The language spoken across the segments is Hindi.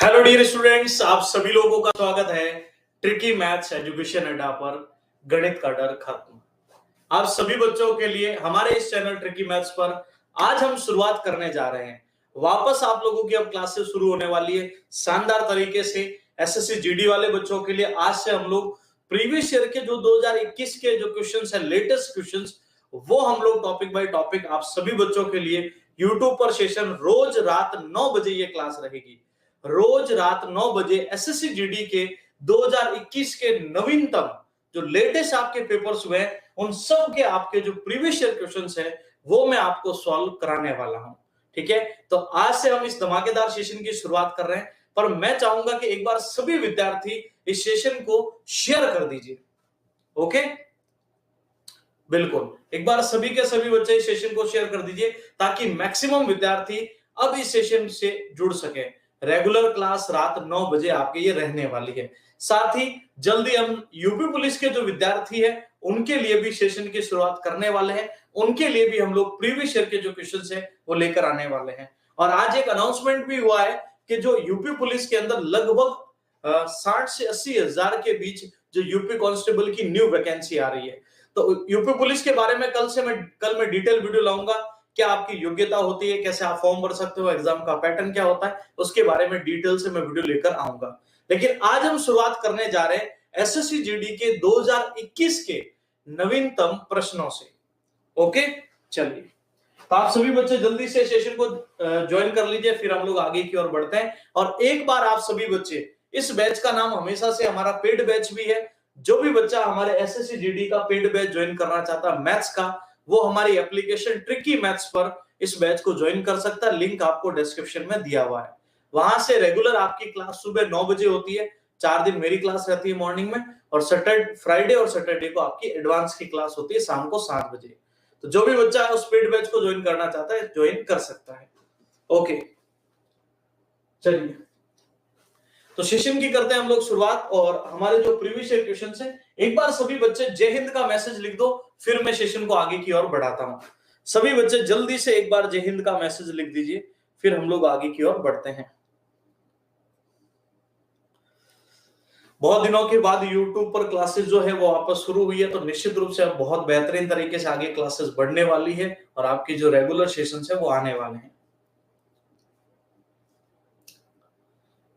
हेलो डियर स्टूडेंट्स, आप सभी लोगों का स्वागत है ट्रिकी मैथ्स एजुकेशन अड्डा पर। गणित का डर खत्म। आप सभी बच्चों के लिए हमारे इस चैनल ट्रिकी मैथ्स पर आज हम शुरुआत करने जा रहे हैं। वापस आप लोगों की अब क्लासेस शुरू होने वाली है शानदार तरीके से। एसएससी जीडी वाले बच्चों के लिए आज से हम लोग प्रीवियस ईयर के जो 2021 के जो क्वेश्चंस है, लेटेस्ट क्वेश्चंस, वो हम लोग टॉपिक बाय टॉपिक आप सभी बच्चों के लिए यूट्यूब पर सेशन रोज रात 9 बजे ये क्लास रहेगी। रोज रात 9 बजे एसएससी जीडी के 2021 के नवीनतम जो लेटेस्ट आपके पेपर्स हुए हैं, उन सब के आपके जो प्रीवियस ईयर क्वेश्चंस है वो मैं आपको सॉल्व कराने वाला हूं। ठीक है, तो आज से हम इस धमाकेदार सेशन की शुरुआत कर रहे हैं, पर मैं चाहूंगा कि एक बार सभी विद्यार्थी इस सेशन को शेयर कर दीजिए। ओके, बिल्कुल, एक बार सभी के सभी बच्चे इस सेशन को शेयर कर दीजिए ताकि मैक्सिमम विद्यार्थी अब इस सेशन से जुड़ सके। रेगुलर क्लास रात 9 बजे आपके ये रहने वाली है। साथ ही जल्दी हम यूपी पुलिस के जो विद्यार्थी है उनके लिए भी सेशन की शुरुआत करने वाले हैं। उनके लिए भी हम लोग प्रीवियस ईयर के जो क्वेश्चंस है वो लेकर आने वाले हैं। और आज एक अनाउंसमेंट भी हुआ है कि जो यूपी पुलिस के अंदर लगभग 60 से 80 हजार के बीच जो यूपी कांस्टेबल की न्यू वैकेंसी आ रही है। तो यूपी पुलिस के बारे में कल मैं डिटेल वीडियो लाऊंगा। क्या आपकी योग्यता होती है, कैसे आप फॉर्म भर सकते हो, एग्जाम का पैटर्न क्या होता है, उसके बारे में डिटेल से मैं वीडियो लेकर आऊंगा। लेकिन आज हम शुरुआत करने जा रहे हैं एसएससी जीडी के 2021 के नवीनतम प्रश्नों से। ओके, चलिए, तो आप सभी बच्चे जल्दी से सेशन को ज्वाइन कर लीजिए, फिर हम लोग आगे की ओर बढ़ते हैं। और एक बार आप सभी बच्चे, इस बैच का नाम हमेशा से हमारा पेड बैच भी है। जो भी बच्चा हमारे एसएससी जीडी का पेड बैच ज्वाइन करना चाहता है मैथ्स का, वो हमारी एप्लीकेशन ट्रिकी मैथ्स पर इस बैच को ज्वाइन कर सकता है। लिंक आपको डिस्क्रिप्शन में दिया हुआ है। वहां से रेगुलर आपकी क्लास सुबह 9 बजे होती है। 4 दिन मेरी क्लास रहती है मॉर्निंग में, और फ्राइडे और सैटरडे को आपकी एडवांस की क्लास होती है शाम को 7 बजे। तो जो भी बच्चा उस पेड बैच को ज्वाइन करना चाहता है ज्वाइन कर सकता है। ओके, चलिए, तो सेशन की करते हैं हम लोग शुरुआत। और हमारे जो प्रीवियस ईयर क्वेश्चंस है, एक बार सभी बच्चे जय हिंद का मैसेज लिख दो, फिर मैं सेशन को आगे की ओर बढ़ाता हूं। सभी बच्चे जल्दी से एक बार जय हिंद का मैसेज लिख दीजिए, फिर हम लोग आगे की ओर बढ़ते हैं। बहुत दिनों के बाद YouTube पर क्लासेस जो है वो वापस शुरू हुई है, तो निश्चित रूप से अब बहुत बेहतरीन तरीके से आगे क्लासेस बढ़ने वाली है और आपकी जो रेगुलर सेशंस है वो आने वाले हैं।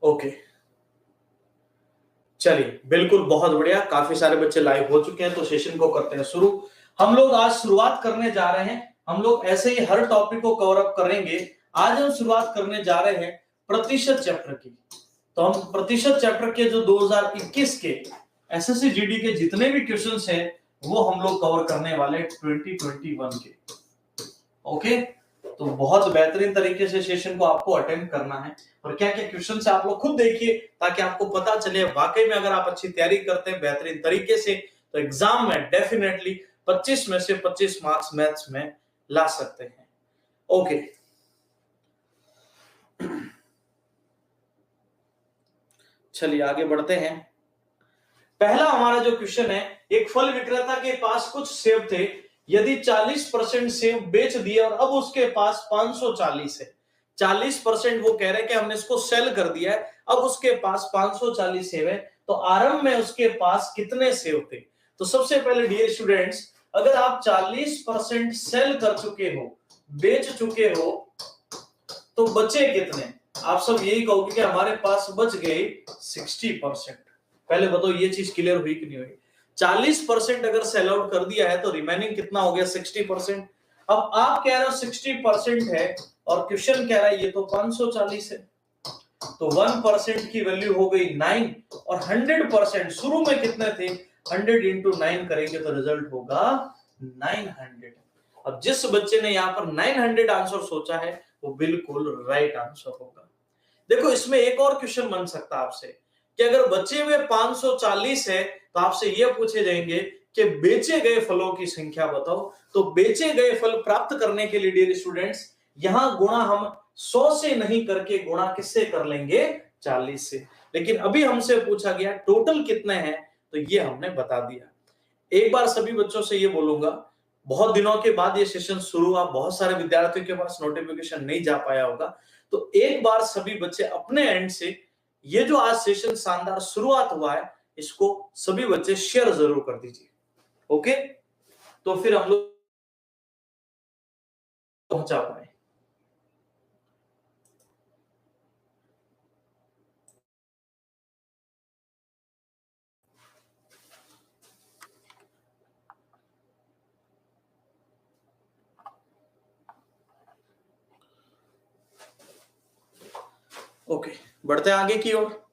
ओके, चलिए, बिल्कुल, बहुत बढ़िया, काफी सारे बच्चे लाइव हो चुके हैं, तो सेशन को करते हैं शुरू। हम लोग आज शुरुआत करने जा रहे हैं, हम लोग ऐसे ही हर टॉपिक को कवर अप करेंगे। आज हम शुरुआत करने जा रहे हैं प्रतिशत चैप्टर की। तो हम प्रतिशत चैप्टर के जो 2021 के एसएससी जीडी के जितने भी क्वेश्चंस हैं वो हम लोग कवर करने वाले 2021 के। ओके, तो बहुत बेहतरीन तरीके से सेशन को आपको अटेंड करना है। और क्या क्या क्वेश्चन है आप लोग खुद देखिए, ताकि आपको पता चले वाकई में अगर आप अच्छी तैयारी करते हैं बेहतरीन तरीके से, तो एग्जाम में डेफिनेटली 25 में से 25 मार्क्स मैथ्स में ला सकते हैं। ओके, चलिए आगे बढ़ते हैं। पहला हमारा जो क्वेश्चन है, एक फल विक्रेता के पास कुछ सेब थे। यदि 40% सेब बेच दिए और अब उसके पास 540 है। 40% वो कह रहे हैं कि हमने इसको सेल कर दिया है, अब उसके पास 540 सेब है, तो आरंभ में उसके पास कितने सेब थे? तो सबसे पहले डियर स्टूडेंट्स, अगर आप 40% सेल कर चुके हो, बेच चुके हो, तो बचे कितने? आप सब यही कहोगे कि हमारे पास बच गए 60%। पहले बताओ ये चीज क्लियर हुई कि नहीं हुई? 40% अगर सेल आउट कर दिया है तो रिमेनिंग कितना हो गया? 60%। अब आप कह रहे हो 60% है और क्वेश्चन कह रहा है ये तो 540 है, तो 1% की वैल्यू हो गई 9। और 100% शुरू में कितने थे? 100 इंटू 9 करेंगे तो रिजल्ट होगा 900। अब जिस बच्चे ने यहाँ पर 900 आंसर सोचा है वो बिल्कुल राइट आंसर होगा। देखो, इसमें एक और क्वेश्चन बन सकता है आपसे कि अगर बचे हुए 540 है तो आपसे यह पूछे जाएंगे कि बेचे गए फलों की संख्या बताओ। तो बेचे गए फल प्राप्त करने के लिए डियर स्टूडेंट्स, यहां गुणा हम 100 से नहीं करके गुणा किससे कर लेंगे? 40 से। लेकिन अभी हमसे पूछा गया टोटल कितने हैं, तो ये हमने बता दिया। एक बार सभी बच्चों से ये बोलूंगा, बहुत दिनों के बाद ये सेशन शुरू हुआ, बहुत सारे विद्यार्थियों के पास नोटिफिकेशन नहीं जा पाया होगा, तो एक बार सभी बच्चे अपने एंड से ये जो आज सेशन शानदार शुरुआत हुआ है, इसको सभी बच्चे शेयर जरूर कर दीजिए। ओके, तो फिर हम लोग पहुंचा पाए। ओके, बढ़ते हैं आगे की ओर।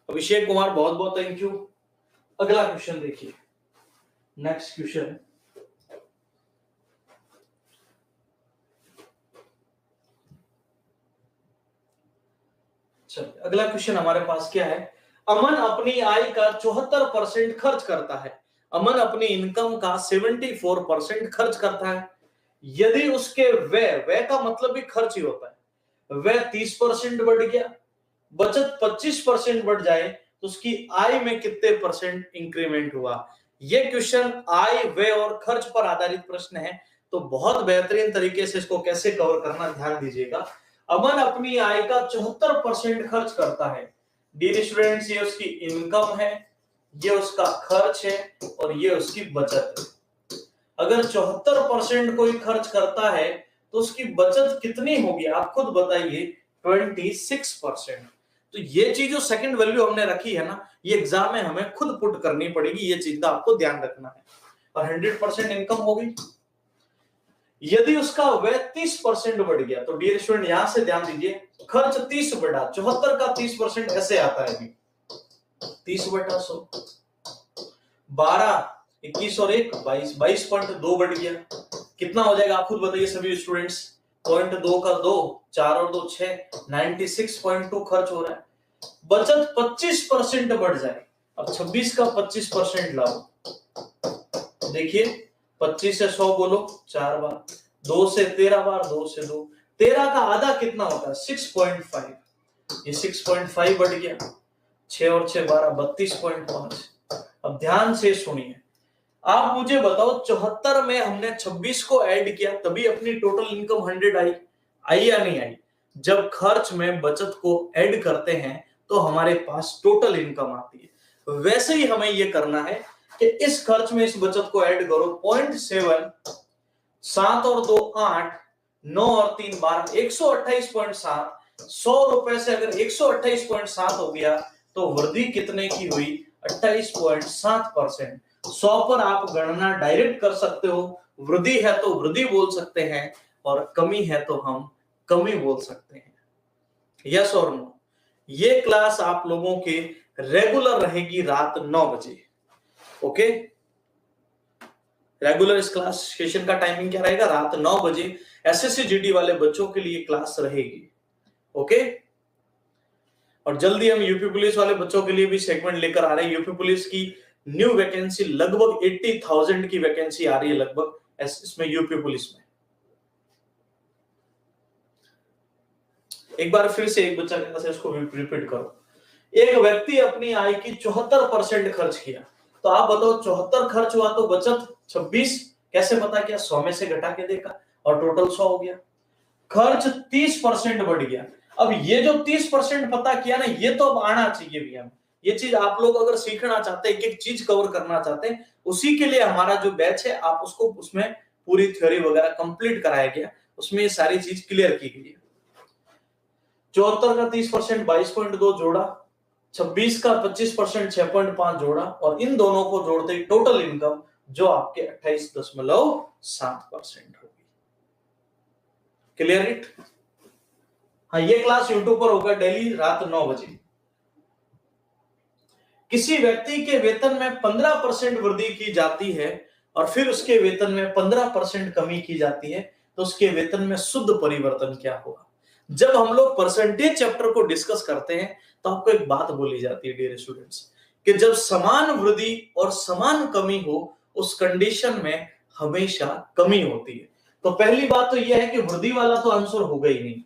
अभिषेक कुमार, बहुत बहुत थैंक यू। अगला क्वेश्चन देखिए, नेक्स्ट क्वेश्चन। चलिए, अगला क्वेश्चन हमारे पास क्या है। अमन अपनी आय का 74% खर्च करता है। अमन अपनी इनकम का 74% खर्च करता है। यदि उसके व्यय का मतलब भी खर्च ही होता है, व्यय 30% बढ़ गया, बचत 25% बढ़ जाए, तो उसकी आय में कितने परसेंट इंक्रीमेंट हुआ। यह क्वेश्चन आय, व्यय और खर्च पर आधारित प्रश्न है, तो बहुत बेहतरीन तरीके से इसको कैसे कवर करना ध्यान दीजिएगा। अमन अपनी आय का 74% खर्च करता है। डियर स्टूडेंट्स, ये उसकी इनकम है, ये उसका खर्च है और ये उसकी बचत है। अगर 74% कोई खर्च करता है तो उसकी बचत कितनी होगी, आप खुद बताइए, 26%। तो ये चीज जो सेकंड वैल्यू हमने रखी है ना, ये एग्जाम में हमें खुद पुट करनी पड़ेगी, ये चीज का आपको ध्यान रखना है। और 100% इनकम होगी। यदि उसका व्यय 30% बढ़ गया, तो डियर स्टूडेंट यहां से ध्यान दीजिए, खर्च 30 बढ़ा, 74 का 30% ऐसे आता है अभी, 30/100, 12, 21 और 1, 22, 22.2 बढ़ गया। कितना हो जाएगा आप खुद बताइए सभी स्टूडेंट्स। 0.2 का 2, 4 और 2 6, 96.2 खर्च हो रहा है। बचत 25% बढ़ जाए। अब 26 का 25% लाओ, देखिए 25 से 100 बोलो 4 बार, 2 से 13 बार, 2 से 2, 13 का आधा कितना होता है 6.5, ये 6.5 बढ़ गया। 6 और 6 12, 32.5। अब ध्यान से सुनिए, आप मुझे बताओ 74 में हमने 26 को ऐड किया तभी अपनी टोटल इनकम 100 आई या नहीं आई। जब खर्च में बचत को ऐड करते हैं तो हमारे पास टोटल इनकम आती है। वैसे ही हमें यह करना है कि इस खर्च में इस बचत को ऐड करो, 0.7, 7 और 2 8, 9 और 3 12, 128.7। 100 रुपए से अगर 128.7 हो गया तो वृद्धि कितने की हुई, 28.7%। 100 पर आप गणना डायरेक्ट कर सकते हो, वृद्धि है तो वृद्धि बोल सकते हैं और कमी है तो हम कमी बोल सकते हैं। यस और नो। ये क्लास आप लोगों के रेगुलर रहेगी रात 9 बजे। ओके, रेगुलर इस क्लास सेशन का टाइमिंग क्या रहेगा, रात 9 बजे एसएससी जीडी वाले बच्चों के लिए क्लास रहेगी। ओके, और जल्दी हम यूपी पुलिस वाले बच्चों के लिए भी सेगमेंट लेकर आ रहे हैं। यूपी पुलिस की न्यू वैकेंसी लगभग 80,000 की वैकेंसी आ रही है लगभग इसमें, यूपी पुलिस में। एक बार फिर से एक बच्चा कहता है, इसको रिपीट करो। एक व्यक्ति अपनी आय की 74% खर्च किया, तो आप बताओ 74 खर्च हुआ तो बचत 26 कैसे पता किया, 100 में से घटा के देखा और टोटल 100 हो गया। खर्च 30% बढ़ गया। अब ये जो 30% पता किया ना, ये तो अब आना चाहिए भैया। ये चीज आप लोग अगर सीखना चाहते हैं, एक एक चीज कवर करना चाहते हैं, उसी के लिए हमारा जो बैच है, आप उसको उसमें पूरी थ्योरी वगैरह कंप्लीट कराया गया, उसमें ये सारी चीज क्लियर की गई है। 74 का 30% 22.2 जोड़ा, 26 का 25% 6.5 जोड़ा और इन दोनों को जोड़ते ही टोटल इनकम जो आपके 28.7% होगी। Clear it? हाँ, ये क्लास यूट्यूब पर होगा डेली रात 9 बजे। किसी व्यक्ति के वेतन में 15% वृद्धि की जाती है और फिर उसके वेतन में 15% कमी की जाती है, तो उसके वेतन में शुद्ध परिवर्तन क्या होगा। जब हम लोग परसेंटेज चैप्टर को डिस्कस करते हैं तो आपको एक बात बोली जाती है डियर स्टूडेंट्स, कि जब समान वृद्धि और समान कमी हो उस कंडीशन में हमेशा कमी होती है। तो पहली बात तो यह है कि वृद्धि वाला तो आंसर होगा ही नहीं।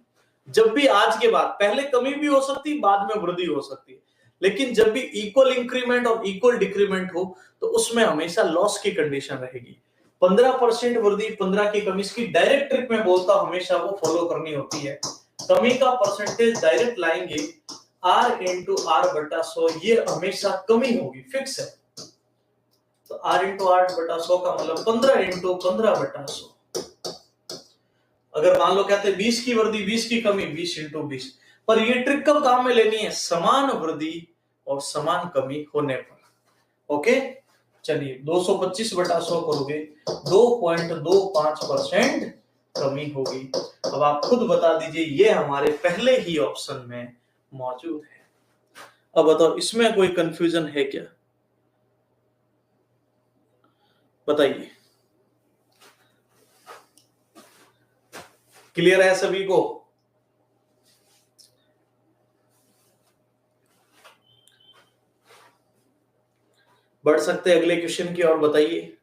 जब भी आज के बाद पहले कमी भी हो सकती है, बाद में वृद्धि हो सकती है, लेकिन जब भी इक्वल इंक्रीमेंट और इक्वल डिक्रीमेंट हो तो उसमें हमेशा लॉस की कंडीशन रहेगी। 15% वृद्धि 15 की कमी, इसकी डायरेक्ट ट्रिक में बोलता हूं, हमेशा वो फॉलो करनी होती है। कमी का परसेंटेज डायरेक्ट लाएंगे R इंटू आर बटा 100, ये हमेशा कमी होगी, फिक्स है। तो R इंटू 8 बटा 100 का मतलब 15 इंटू 15 बटा 100। अगर मान लो कहते 20 की वृद्धि 20 की कमी 20 इंटू 20, पर ये ट्रिक कब काम में लेनी है? समान वृद्धि और समान कमी होने पर। ओके, चलिए 225 बटा 100 करोगे 2.25% कमी होगी। अब आप खुद बता दीजिए, ये हमारे पहले ही ऑप्शन में मौजूद है। अब बताओ इसमें कोई कंफ्यूजन है क्या? बताइए, क्लियर है सभी को? बढ़ सकते हैं अगले क्वेश्चन की और, बताइए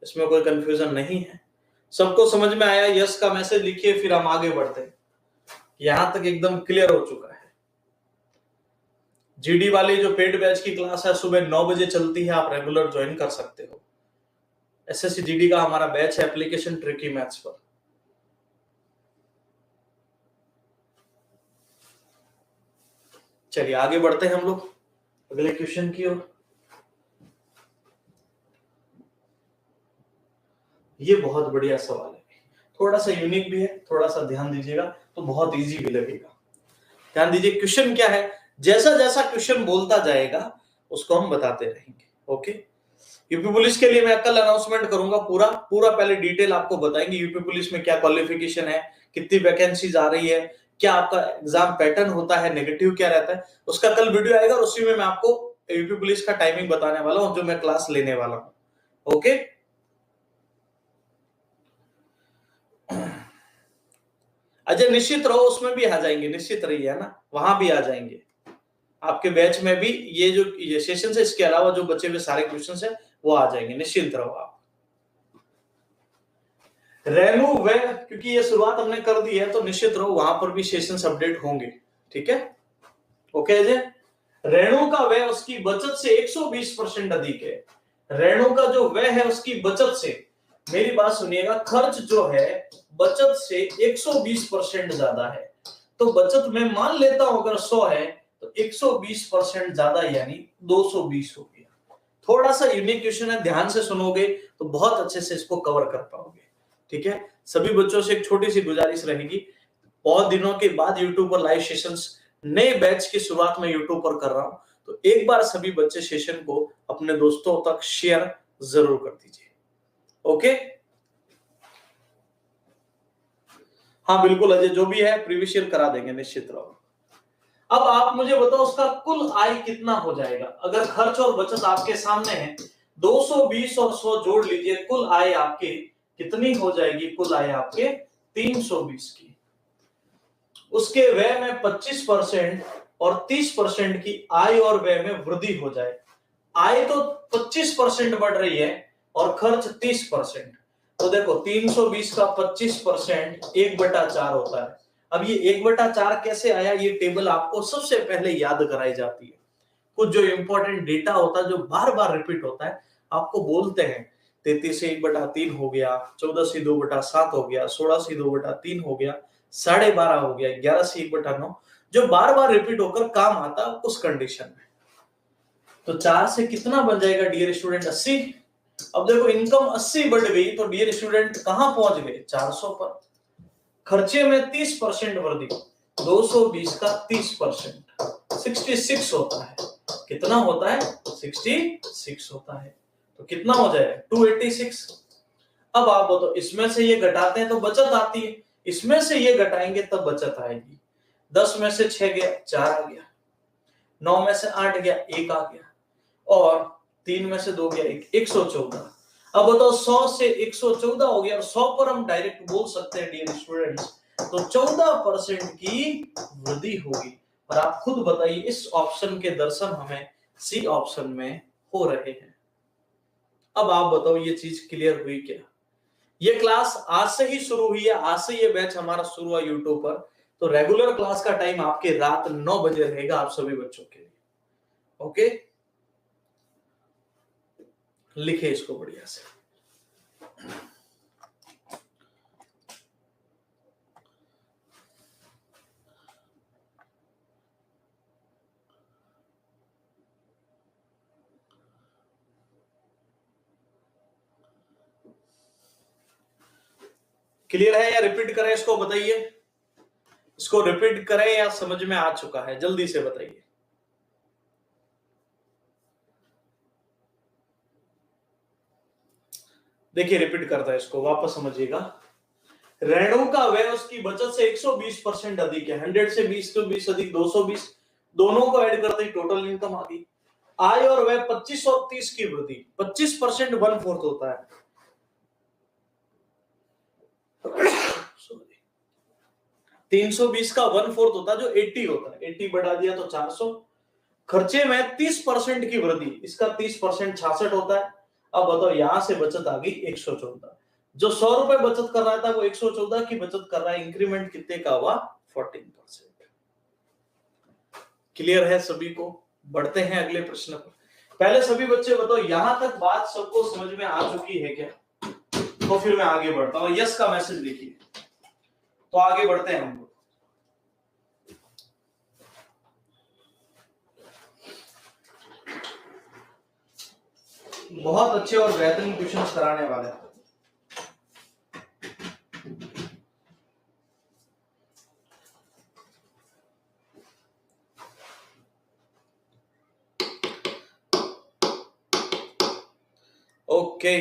इसमें कोई कंफ्यूजन नहीं है? सबको समझ में आया? यस का मैसेज लिखिए, फिर हम आगे बढ़ते हैं। यहां तक एकदम क्लियर हो चुका है। जीडी वाली जो पेड बैच की क्लास है सुबह 9 बजे चलती है, आप रेगुलर ज्वाइन कर सकते हो। एसएससी जीडी का हमारा बैच है एप्लीकेशन ट्रिकी मैथ्स पर। चलिए आगे बढ़ते हैं हम लोग अगले क्वेश्चन की ओर। ये बहुत बढ़िया सवाल है, थोड़ा सा यूनिक भी है, थोड़ा सा ध्यान दीजिएगा तो बहुत इजी भी लगेगा। ध्यान दीजिए क्वेश्चन क्या है, जैसा जैसा क्वेश्चन बोलता जाएगा उसको हम बताते रहेंगे। ओके, यूपी पुलिस के लिए मैं कल अनाउंसमेंट करूंगा, पूरा पूरा पहले डिटेल आपको बताएंगे यूपी पुलिस में क्या क्वालिफिकेशन है, कितनी वैकेंसीज आ रही है, क्या आपका एग्जाम पैटर्न होता है, नेगेटिव क्या रहता है, उसका कल वीडियो आएगा और उसी में मैं आपको यूपी पुलिस का टाइमिंग बताने वाला हूं जो मैं क्लास लेने वाला हूं। ओके, अजय निश्चित रहो, उसमें भी आ जाएंगे, निश्चित रहिए, है ना, वहां भी आ जाएंगे आपके बैच में भी। ये जो ये सेशन है इसके अलावा जो बचे हुए सारे क्वेश्चन है वो आ जाएंगे, निश्चिंत रहो आप। रेणु व, क्योंकि ये शुरुआत हमने कर दी है तो निश्चित रहो वहां पर भी सेशंस अपडेट होंगे। ठीक है, ओके अजय। रेणु का व्यय उसकी बचत से 120% अधिक है। रेणु का जो व्यय है उसकी बचत से, मेरी बात सुनिएगा, खर्च जो है बचत से 120% ज्यादा है। तो बचत में मान लेता हूं अगर 100 है तो 120% ज्यादा यानी 220 हो गया। थोड़ा सा यूनिक क्वेश्चन है, ध्यान से सुनोगे तो बहुत अच्छे से इसको कवर कर पाओगे। ठीक है, सभी बच्चों से एक छोटी सी गुजारिश रहेगी, बहुत दिनों के बाद यूट्यूब पर लाइव सेशंस नए बैच की शुरुआत में यूट्यूब पर कर रहा हूं, तो एक बार सभी बच्चे सेशन को अपने दोस्तों तक शेयर जरूर कर दीजिए। ओके, हाँ बिल्कुल अजय, जो भी है प्रीवियस ईयर करा देंगे, निश्चित रहो। अब आप मुझे बताओ उसका कुल आय कितना हो जाएगा? अगर खर्च और बचत आपके सामने है, 220 और 100 जोड़ लीजिए, कुल आय आपकी कितनी हो जाएगी? कुल आय आपके 320 की। उसके व्यय में 25% और 30% की आय और व्यय में वृद्धि हो जाए। आय तो 25% बढ़ रही है और खर्च 30%। तो देखो 320 का 25% 1/4 होता है। अब ये 1/4 कैसे आया, ये टेबल आपको सबसे पहले याद कराई जाती है। कुछ जो इंपॉर्टेंट डेटा होता है जो बार बार रिपीट होता है, आपको बोलते हैं 33 से 1/3 हो गया, 14 से 2/7 हो गया, 16 से 2/3 हो गया, 12.5 हो गया, 11 से 1/9, जो बार बार रिपीट होकर काम आता है उस कंडीशन में। तो 4 से कितना बन जाएगा डियर स्टूडेंट? 80। अब देखो इनकम 80 बढ़ गई तो डियर स्टूडेंट कहां पहुंच गए? 400 पर। खर्चे में 30% वृद्धि, 220 का 30% 66 होता है। कितना होता है? 66 होता है। तो कितना हो जाएगा? 286। अब आप बताओ इसमें से ये घटाते हैं तो बचत आती है, इसमें से ये घटाएंगे तब बचत आएगी। 10 में से 6 गया, 4 आ गया, 9 में से 8 गया, 1 आ गया, और 3 में से 2 गया, 114। अब बताओ 100 से 114 हो गया और 100 पर हम डायरेक्ट बोल सकते हैं डियर स्टूडेंट्स, तो 14% की वृद्धि होगी। और आप खुद बताइए इस ऑप्शन के दर्शन हमें सी ऑप्शन में हो रहे हैं। अब आप बताओ ये चीज क्लियर हुई क्या? ये क्लास आज से ही शुरू हुई है, आज से ये बैच हमारा शुरू हुआ यूट्यूब पर। तो रेगुलर क्लास का टाइम आपके रात 9 बजे रहेगा आप सभी बच्चों के लिए। ओके, लिखे इसको बढ़िया से। क्लियर है या रिपीट करें इसको, बताइए। इसको रिपीट करें या समझ में आ चुका है, जल्दी से बताइए। देखिए रिपीट करता है इसको, वापस समझिएगा। रेणु का व्यय उसकी बचत से 120% अधिक है। 100 से 20 अधिक 220, दोनों को ऐड करते ही टोटल इनकम आ गई। आय और व्यय 25 और 30 की वृद्धि, 25% 1/4 होता है। 320 का 1/4 होता है जो 80 होता है। 80 बढ़ा दिया तो 400। खर्चे में 30% की वृद्धि, इसका 30% 66 होता है। अब बताओ, यहां से बचत आ गई 114। जो 100 रुपए बचत कर रहा था वो 114 की बचत कर रहा है। इंक्रीमेंट कितने का हुआ? 14%। क्लियर है सभी को? बढ़ते हैं अगले प्रश्न पर। पहले सभी बच्चे बताओ, यहां तक बात सबको समझ में आ चुकी है क्या? तो फिर मैं आगे बढ़ता हूं। यस का मैसेज देखिए, तो आगे बढ़ते हैं हम लोग। बहुत अच्छे और बेहतरीन क्वेश्चंस कराने वाले हैं। ओके,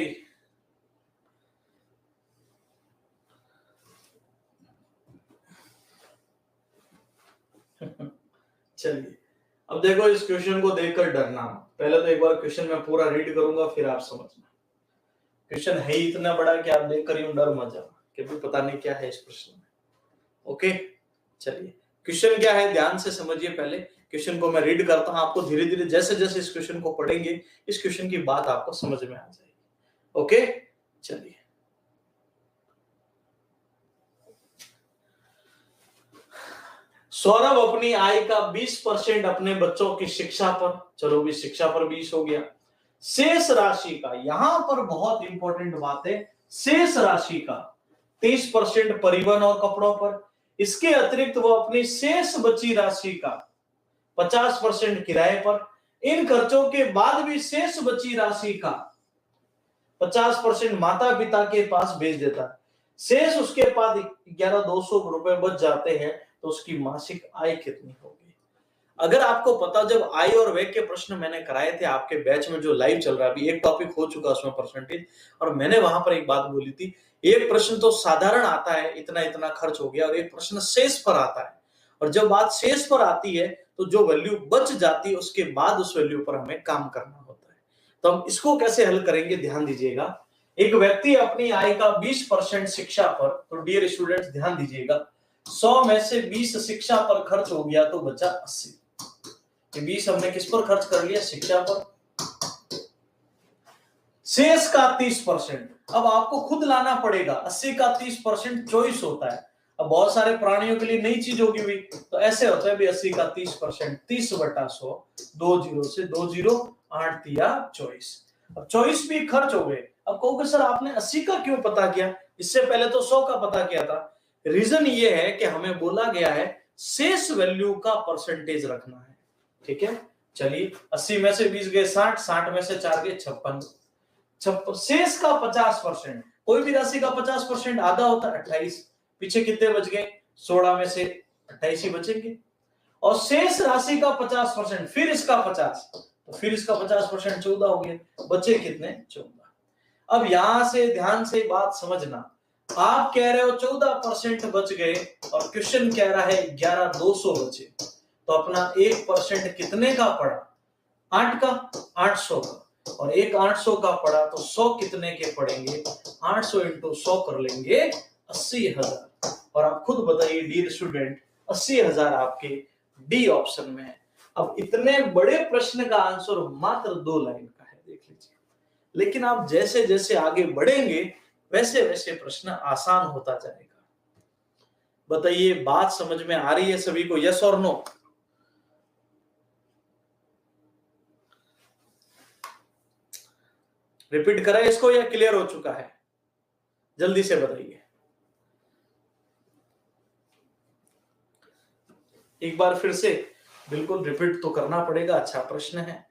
चलिए अब देखो, इस क्वेश्चन को देखकर डरना। पहले तो एक बार क्वेश्चन मैं पूरा रीड करूंगा, फिर आप समझना। क्वेश्चन है ही इतना बड़ा कि आप देखकर यूं डर मत जाओ कि भी पता नहीं क्या है इस प्रश्न में। ओके, चलिए क्वेश्चन क्या है ध्यान से समझिए। पहले क्वेश्चन को मैं रीड करता हूं, आपको धीरे धीरे जैसे जैसे इस क्वेश्चन को पढ़ेंगे इस क्वेश्चन की बात आपको समझ में आ जाएगी। ओके, चलिए। सौरभ अपनी आय का 20% अपने बच्चों की शिक्षा पर, चलो भी शिक्षा पर 20 हो गया। शेष राशि का, यहां पर बहुत इंपॉर्टेंट बात है, शेष राशि का 30% परिवहन और कपड़ों पर। इसके अतिरिक्त वो अपनी शेष बची राशि का 50% किराए पर। इन खर्चों के बाद भी शेष बची राशि का 50% माता पिता के पास भेज देता है। शेष उसके पास 11,200 रुपए बच जाते हैं, तो उसकी मासिक आय कितनी होगी? अगर आपको पता, जब आय और व्यय के प्रश्न मैंने कराए थे आपके बैच में जो लाइव चल रहा है, अभी एक टॉपिक हो चुका उसमें परसेंटेज, और मैंने वहां पर एक बात बोली थी, एक प्रश्न तो साधारण आता है इतना इतना खर्च हो गया, और एक प्रश्न शेष पर आता है। और जब बात शेष पर आती है तो जो वैल्यू बच जाती है उसके बाद उस वैल्यू पर हमें काम करना होता है। तो हम इसको कैसे हल करेंगे, ध्यान दीजिएगा। एक व्यक्ति अपनी आय का 20% शिक्षा पर, तो डियर स्टूडेंट्स ध्यान दीजिएगा, 100 में से 20 शिक्षा पर खर्च हो गया तो बचा 80। 20 हमने किस पर खर्च कर लिया? शिक्षा पर। शेष का 30%, अब आपको खुद लाना पड़ेगा। 80 का 30% चॉइस होता है। अब बहुत सारे प्राणियों के लिए नई चीज होगी भी, तो ऐसे होता है भी 80 का 30%, 30/100, 2 जीरो से 2 जीरो, 8 दिया 24। अब 24 भी खर्च हो गए। अब कहोगे सर आपने 80 का क्यों पता किया, इससे पहले तो 100 का पता किया था। रीजन ये है कि हमें बोला गया है शेष वैल्यू का परसेंटेज रखना है। ठीक है, चलिए 80 में से 20 गए 60, 60 में से 4 गए 56, शेष का 50%, कोई भी राशि का 50% आधा होता है 28। पीछे कितने बच गए? 16 में से 28 ही बचेंगे। और शेष राशि का 50%, फिर इसका 50, तो फिर इसका 50% 14 हो गया। बचे कितने? 14। अब यहां से ध्यान से बात समझना, आप कह रहे हो 14% बच गए और क्वेश्चन कह रहा है 11,200 बचे, तो अपना 1% कितने का पड़ा? 8 का, 800 का। और एक 800 का पड़ा तो 100 कितने के पड़ेंगे? 800 इंटू 100 कर लेंगे 80,000। और आप खुद बताइए डियर स्टूडेंट, 80,000 आपके डी ऑप्शन में है। अब इतने बड़े प्रश्न का आंसर मात्र 2 लाइन का है, देख लीजिए। लेकिन आप जैसे जैसे आगे बढ़ेंगे वैसे वैसे प्रश्न आसान होता जाएगा। बताइए बात समझ में आ रही है सभी को, यस और नो? रिपीट करें इसको या क्लियर हो चुका है? जल्दी से बताइए। एक बार फिर से बिल्कुल रिपीट तो करना पड़ेगा, अच्छा प्रश्न है।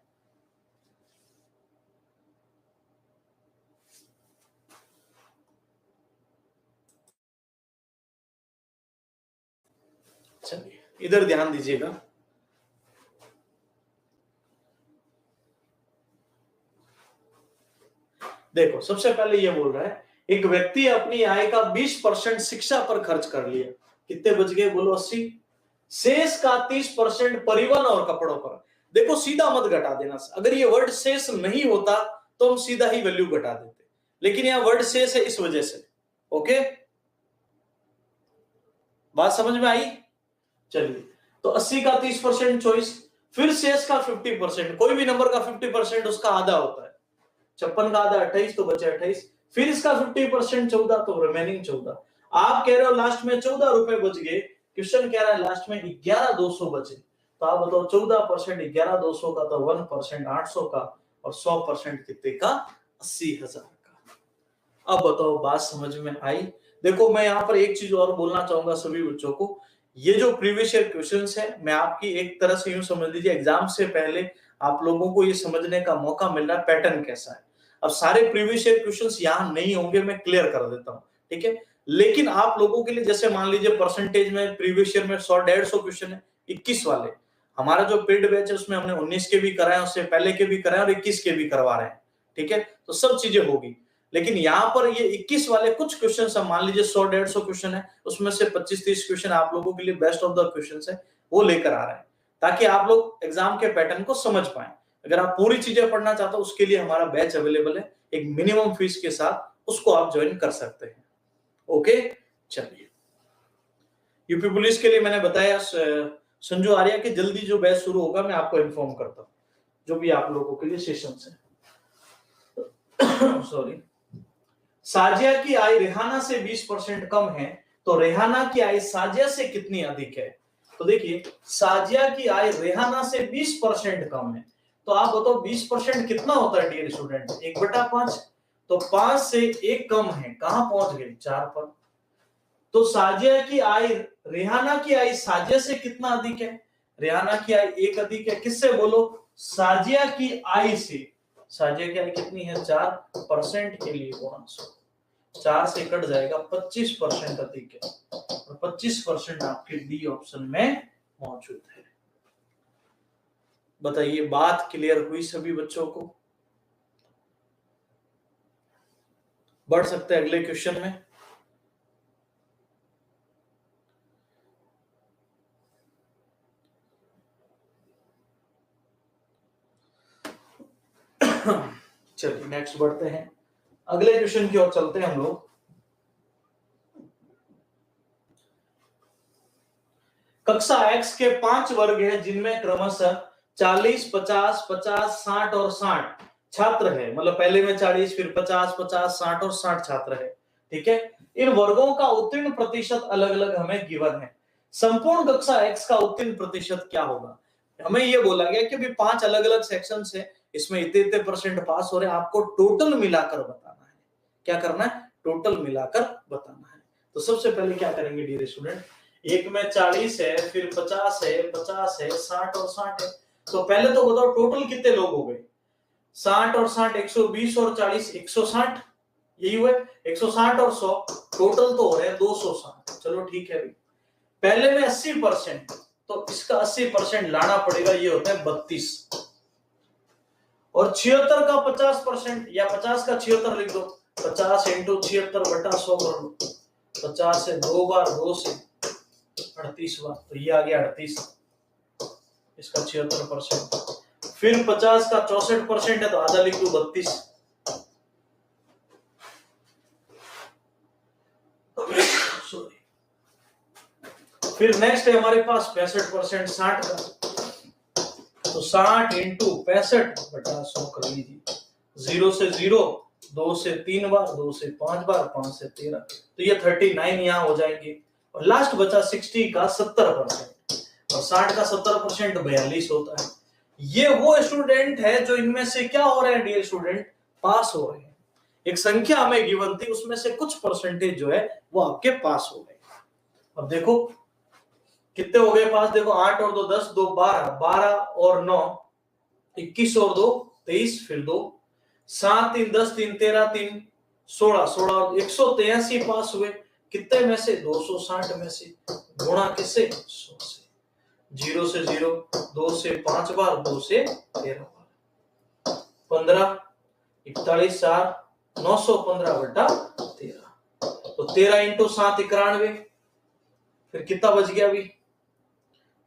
इधर ध्यान दीजिएगा। देखो सबसे पहले ये बोल रहा है एक व्यक्ति अपनी आय का 20% शिक्षा पर खर्च कर लिया, कितने बच गए बोलो 80। शेष का 30% परिवहन और कपड़ों पर। देखो सीधा मत घटा देना, अगर ये वर्ड शेष नहीं होता तो हम सीधा ही वैल्यू घटा देते, लेकिन यहाँ वर्ड शेष है इस वजह से। ओके, बात समझ में आई? चलिए, तो 80 का 30% चॉइस, फिर शेष का 50%, कोई भी नंबर का 50% उसका आधा होता है। 56 का आधा 28, तो बचे 28, फिर इसका 50% 14, तो रिमेनिंग 14। आप कह रहे हो लास्ट में 14 रुपए बच गए, क्वेश्चन कह रहा है लास्ट में 11,200 बचे, तो आप बताओ 14% 11,200 का, तो 1% 800 का, और 100% कितने का? 80,000 का। अब बताओ बात समझ में आई? देखो मैं यहाँ पर एक चीज और बोलना चाहूंगा सभी बच्चों को, ये जो प्रीवियस ईयर क्वेश्चंस है, मैं आपकी एक तरह से यूं समझ लीजिए एग्जाम से पहले आप लोगों को ये समझने का मौका मिल रहा है पैटर्न कैसा है। अब सारे प्रीवियस ईयर क्वेश्चंस यहाँ नहीं होंगे, मैं क्लियर कर देता हूँ, ठीक है। लेकिन आप लोगों के लिए जैसे मान लीजिए परसेंटेज में प्रीवियस ईयर में 100-150 क्वेश्चन है, 21 वाले। हमारा जो पेड बैच है उसमें हमने 19 के भी कराए, उससे पहले के भी कराए और 21 के भी करवा रहे हैं, ठीक है। तो सब चीजें होगी, लेकिन यहाँ पर ये 21 वाले कुछ क्वेश्चन मान लीजिए 100-150 क्वेश्चन है, उसमें से 25-30 क्वेश्चन आप लोगों के लिए बेस्ट ऑफ द क्वेश्चन है वो लेकर आ रहे हैं, ताकि आप लोग एग्जाम के पैटर्न को समझ पाए। अगर आप पूरी चीजें पढ़ना चाहते हो उसके लिए हमारा बैच अवेलेबल है, एक मिनिमम फीस के साथ, उसको आप ज्वाइन कर सकते हैं। ओके, चलिए। यूपी पुलिस के लिए मैंने बताया संजू आर्या की जल्दी जो बैच शुरू होगा मैं आपको इन्फॉर्म करता हूँ, जो भी आप लोगों के लिए सेशंस है। सॉरी। साजिया की आय रेहाना से 20% कम है, तो रेहाना की आय साजिया से कितनी अधिक है? तो देखिए साजिया की आय रेहाना से 20% कम है, तो आप बताओ 20% कितना होता है डियर स्टूडेंट? 1/5। तो 5 से 1 कम है, कहां पहुंच गए? 4 पर। तो साजिया की आय रेहाना की आय साजिया से कितना अधिक है? रेहाना की आय 1 अधिक है, किससे बोलो? साजिया की आय से। साजिया की आय कितनी है? 4% के लिए बोनस 4 से कट जाएगा, 25% अधिक है, और 25% आपके डी ऑप्शन में मौजूद है। बताइए बात क्लियर हुई सभी बच्चों को? बढ़ सकते हैं अगले क्वेश्चन में। चलिए नेक्स्ट बढ़ते हैं, अगले क्वेश्चन की ओर चलते हैं हम लोग। कक्षा X के 5 वर्ग हैं जिनमें क्रमशः 40, 50, 50, 60 और 60 छात्र है, मतलब पहले में 40, फिर 50, 50, 60 और 60 छात्र है, ठीक है। इन वर्गों का उत्तीर्ण प्रतिशत अलग अलग हमें गिवन है। संपूर्ण कक्षा X का उत्तीर्ण प्रतिशत क्या होगा? हमें ये बोला गया कि भी 5 अलग अलग सेक्शंस है, इसमें इतने इतने परसेंट पास हो रहे हैं, आपको टोटल मिलाकर बताना है। क्या करना है? टोटल मिलाकर बताना है। तो सबसे पहले क्या करेंगे डियर स्टूडेंट, एक में 40 है, फिर 50 है, 50 है, 60 और 60 है। तो पहले तो बताओ टोटल कितने लोग हो गए? 60 और 60, 120 और 40, 160, यही हुए। 160 और 100 टोटल तो हो रहे हैं 260। चलो ठीक है, पहले में 80%, तो इसका 80% लाना पड़ेगा, ये होता है 32। और 76 का 50%, या 50 का 76 लिख दो, 50 × 76/100 कर लो। 50 से 2 बार, 2 से 38 बार, तो ये आ गया 38, इसका 76%। फिर 50 का 64% है, तो आधा लिख दो 32। सॉरी। फिर नेक्स्ट है हमारे पास 65%, 60 का, तो 60 × 65/100 कर लीजिए। 0 से 0, 2 से 3 बार, 2 से 5 बार, 5 से 13, तो ये 39 यहाँ हो जाएंगे। और लास्ट बचा 60 का 70%, और 60 का 70% 42 होता है। ये वो स्टूडेंट है जो इनमें से क्या हो रहे हैं डियर स्टूडेंट? पास हो रहे हैं। एक संख्या हमें गिवन थी, उसमें से कुछ परसेंटेज जो है वो आपके पास हो गए। अब देखो कितने हो गए पास, देखो 8 और 2 10, 2 12, 12 और 9 21 और 2 23, फिर 2 7 3 10 3 13 3 16, 16 183 पास हुए। कितने में से? 260 में से। गुणा किससे? 100 से। 0 से 0, 2 से 5 बार, 2 से 13 बार, 15, 41, 4, 915/13। तो 13 इंटू 7 91, फिर कितना बच गया अभी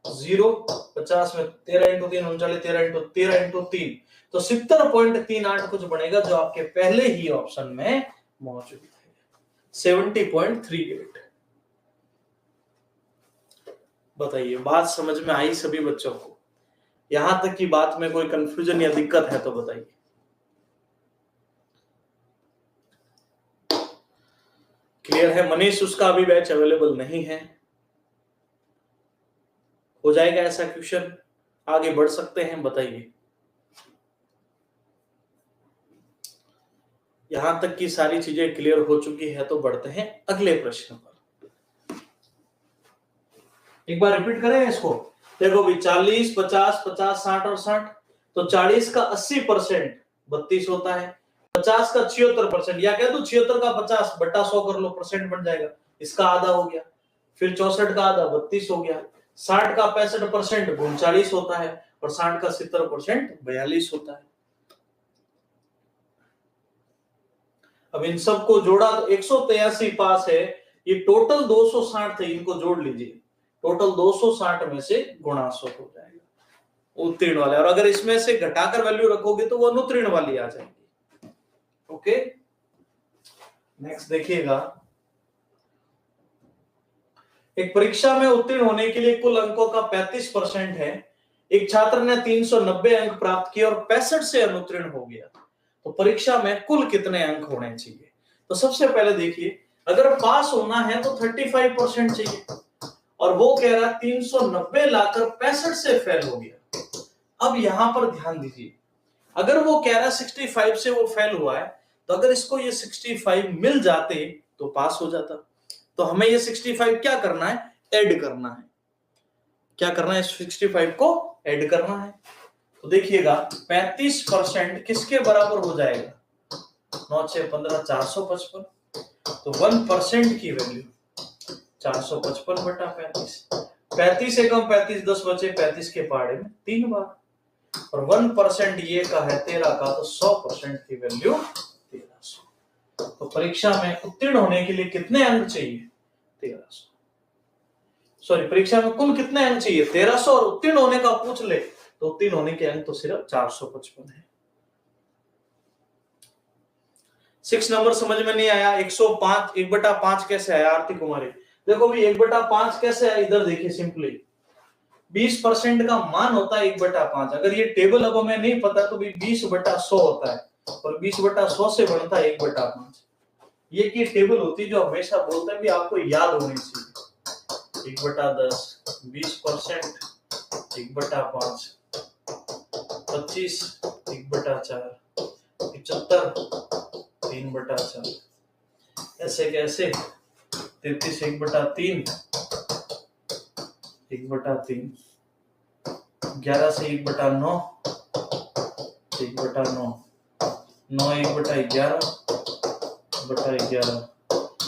0, 50 में 13 इंटू 3 39, 13 इंटू 3 तो 70.38 कुछ बनेगा, जो आपके पहले ही ऑप्शन में मौजूद है 70.38। बताइए बात समझ में आई सभी बच्चों को? यहां तक की बात में कोई कंफ्यूजन या दिक्कत है तो बताइए। क्लियर है? मनीष, उसका अभी बैच अवेलेबल नहीं है। हो जाएगा ऐसा क्वेश्चन, आगे बढ़ सकते हैं। बताइए यहां तक की सारी चीजें क्लियर हो चुकी है तो बढ़ते हैं अगले प्रश्न पर। एक बार रिपीट करें इसको। देखो भी 40, 50, 50, 60 और 60, तो 40 का 80% 32 होता है, 50 का 76%, या कह दो 76 का 50 बटा 100 कर लो, परसेंट बन जाएगा, इसका आधा हो गया। फिर 64 का आधा 32 हो गया। 60 का 65% 39 होता है, और 60 का 70% 42 होता है। अब इन सबको जोड़ा तो 183 पास है। ये टोटल 260 थे, इनको जोड़ लीजिए, टोटल 260 में से गुणा 100 हो जाएगा उत्तीर्ण वाले, और अगर इसमें से घटाकर वैल्यू रखोगे तो वो अनुत्तीर्ण वाली आ जाएगी। ओके, नेक्स्ट देखिएगा। एक परीक्षा में उत्तीर्ण होने के लिए कुल अंकों का 35% है। एक छात्र ने 390 अंक प्राप्त किए और 65 से अनुत्तीर्ण हो गया, तो परीक्षा में कुल कितने अंक होने चाहिए? तो सबसे पहले देखिए, अगर पास होना है तो 35% चाहिए, और वो कह रहा है 390 लाकर 65 से फेल हो गया। अब यहां पर ध्यान दीजिए, अगर वो कह रहा है 65 से वो फेल हुआ है, तो अगर इसको ये 65 मिल जाते तो पास हो जाता। तो हमें ये 65 क्या करना है? ऐड करना है। क्या करना है? 65 को ऐड करना है। तो देखिएगा 35% किसके बराबर हो जाएगा? 9 6 15 455। तो 1% की वैल्यू 455 बटा 35। 35 से कम 35 10 बचे, 35 के पहाड़े में 3 बार, और 1% ये का है 13 का, तो 100% की वैल्यू 1300। तो परीक्षा में उत्तीर्ण होने के लिए कितने अंक चाहिए? 1300। सॉरी, परीक्षा में कुल कितने अंक चाहिए? 1300, और उत्तीर्ण होने का पूछ ले तो उत्तीर्ण होने के अंक तो सिर्फ 455 है। 6 नंबर समझ में नहीं आया? 105 1/5 कैसे आया आरती कुमारी? देखो भी 1/5 कैसे आया, इधर देखिए सिंपली 20% का मान होता है 1/5। अगर ये टेबल अब हमें नहीं पता तो भी 20/100 होता है, और 20/100 से बनता है 1/5। ये की टेबल होती है जो हमेशा बोलते हैं भी आपको याद होनी चाहिए। 1/10, 20%, 1/5, 25, 1/4, 75, 3/4, ऐसे कैसे 33, 1/3, 1/3, 11 से 1/9, 1/9, 9 1/11, 11,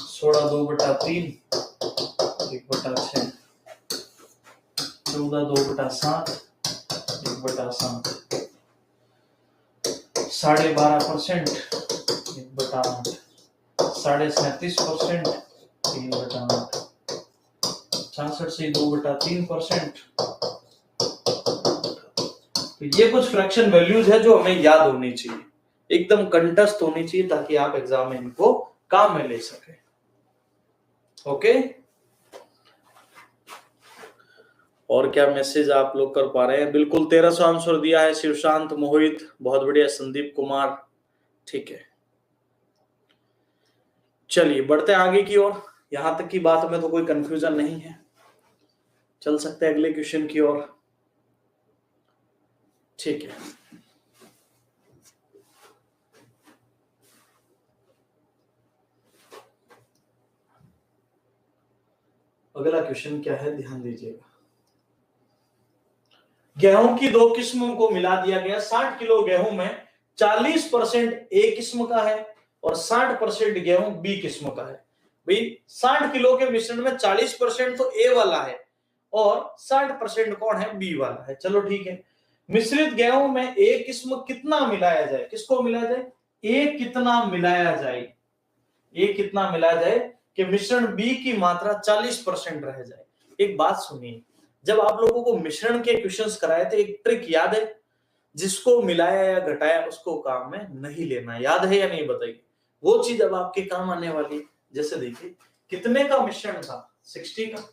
16 2/3, 1/6, 14 2/7, 1/7, 12.5%, 1/8, 37%, 3/8, 66 से 2/3%। तो ये कुछ फ्रैक्शन वैल्यूज है जो हमें याद होनी चाहिए, एकदम कंठस्थ होनी चाहिए, ताकि आप एग्जाम में इनको काम में ले सके। ओके, और क्या मैसेज आप लोग कर पा रहे हैं? बिल्कुल 1300 आंसर दिया है शिवशांत, मोहित, बहुत बढ़िया, संदीप कुमार, ठीक है। चलिए बढ़ते हैं आगे की ओर। यहां तक की बात में तो कोई कंफ्यूजन नहीं है, चल सकते हैं अगले क्वेश्चन की ओर। ठीक है, अगला क्वेश्चन क्या है, ध्यान दीजिएगा। गेहूं की दो किस्मों को मिला दिया गया। 60 किलो गेहूं में 40% ए किस्म का है और 60% गेहूं बी किस्म का है। भाई 60 किलो के मिश्रण में 40% तो ए वाला है और 60% कौन है, बी वाला है। चलो ठीक है, मिश्रित गेहूं में ए किस्म कितना मिलाया जाए, किसको मिलाया जाए, ए कितना मिलाया जाए, ए कितना मिलाया जाए कि मिश्रण बी की मात्रा 40% रह जाए। एक बात सुनिए, जब आप लोगों को मिश्रण के क्वेश्चंस कराए थे, एक ट्रिक याद है, जिसको मिलाया या घटाया उसको काम में नहीं लेना, याद है या नहीं बताइए, वो चीज अब आपके काम आने वाली है। जैसे देखिए कितने का मिश्रण था, 60 का,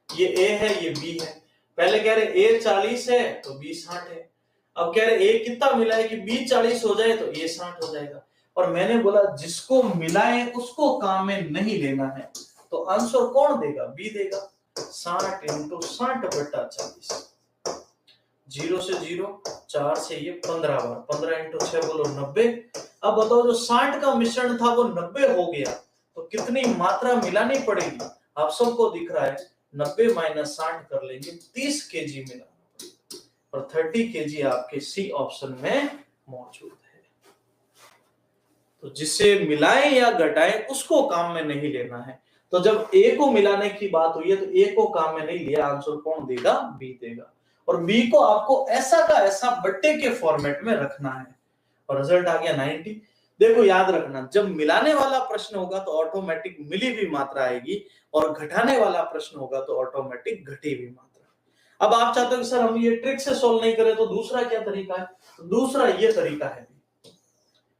ये ए है ये बी है, पहले कह रहे ए 40 है तो बी 60 है, अब कह रहे ए कितना मिला है कि बी 40 हो जाए तो ए 60 हो जाएगा। और मैंने बोला जिसको मिलाए उसको काम में नहीं लेना है, तो आंसर कौन देगा, बी देगा। 60 × 60/40, 0 से 0, 4 से ये 15 बार, 15 × 6 बोलो 90। अब बताओ जो 60 का मिश्रण था वो 90 हो गया, तो कितनी मात्रा मिलानी पड़ेगी, आप सबको दिख रहा है 90 - 60 कर लेंगे, 30 केजी मिलाना पड़ेगा, और 30 केजी आपके सी ऑप्शन में मौजूद है। तो जिसे मिलाएं या घटाएं उसको काम में नहीं लेना है। तो जब ए को मिलाने की बात हुई है तो ए को काम में नहीं लिया, आंसर कौन देगा, बी देगा। और बी को आपको ऐसा का ऐसा बट्टे के फॉर्मेट में रखना है, और रिजल्ट आ गया 90। देखो याद रखना, जब मिलाने वाला प्रश्न होगा तो ऑटोमेटिक मिली हुई मात्रा आएगी, और घटाने वाला प्रश्न होगा तो ऑटोमेटिक घटी हुई मात्रा। अब आप चाहते हो कि सर हम ये ट्रिक से सॉल्व नहीं करें, तो दूसरा क्या तरीका है, तो दूसरा ये तरीका है,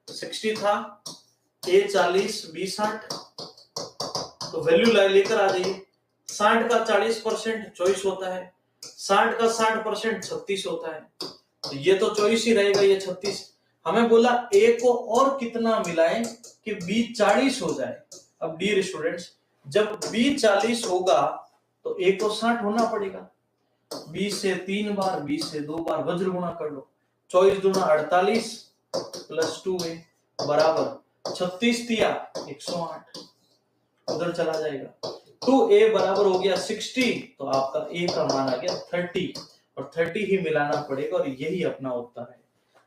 60 था, ए 40 बी 60, तो वैल्यू लेकर आ जाइए। 60 का 40% 24 होता है, 60 का 60% 36 होता है, तो ये तो 24 ही रहेगा, ये 36। हमें बोला ए को और कितना मिलाएं कि बी 40 हो जाए। अब डियर स्टूडेंट्स, जब बी 40 होगा तो ए को 60 होना पड़ेगा, बी से 3 बार, बी से 2 बार वज्र गुणा कर लो, 24 दूना 48 प्लस 2a बराबर 36 दिया 108, उधर चला जाएगा, 2a बराबर हो गया 60, तो आपका a का मान आ गया 30, और 30 ही मिलाना पड़ेगा, और यही अपना उत्तर है।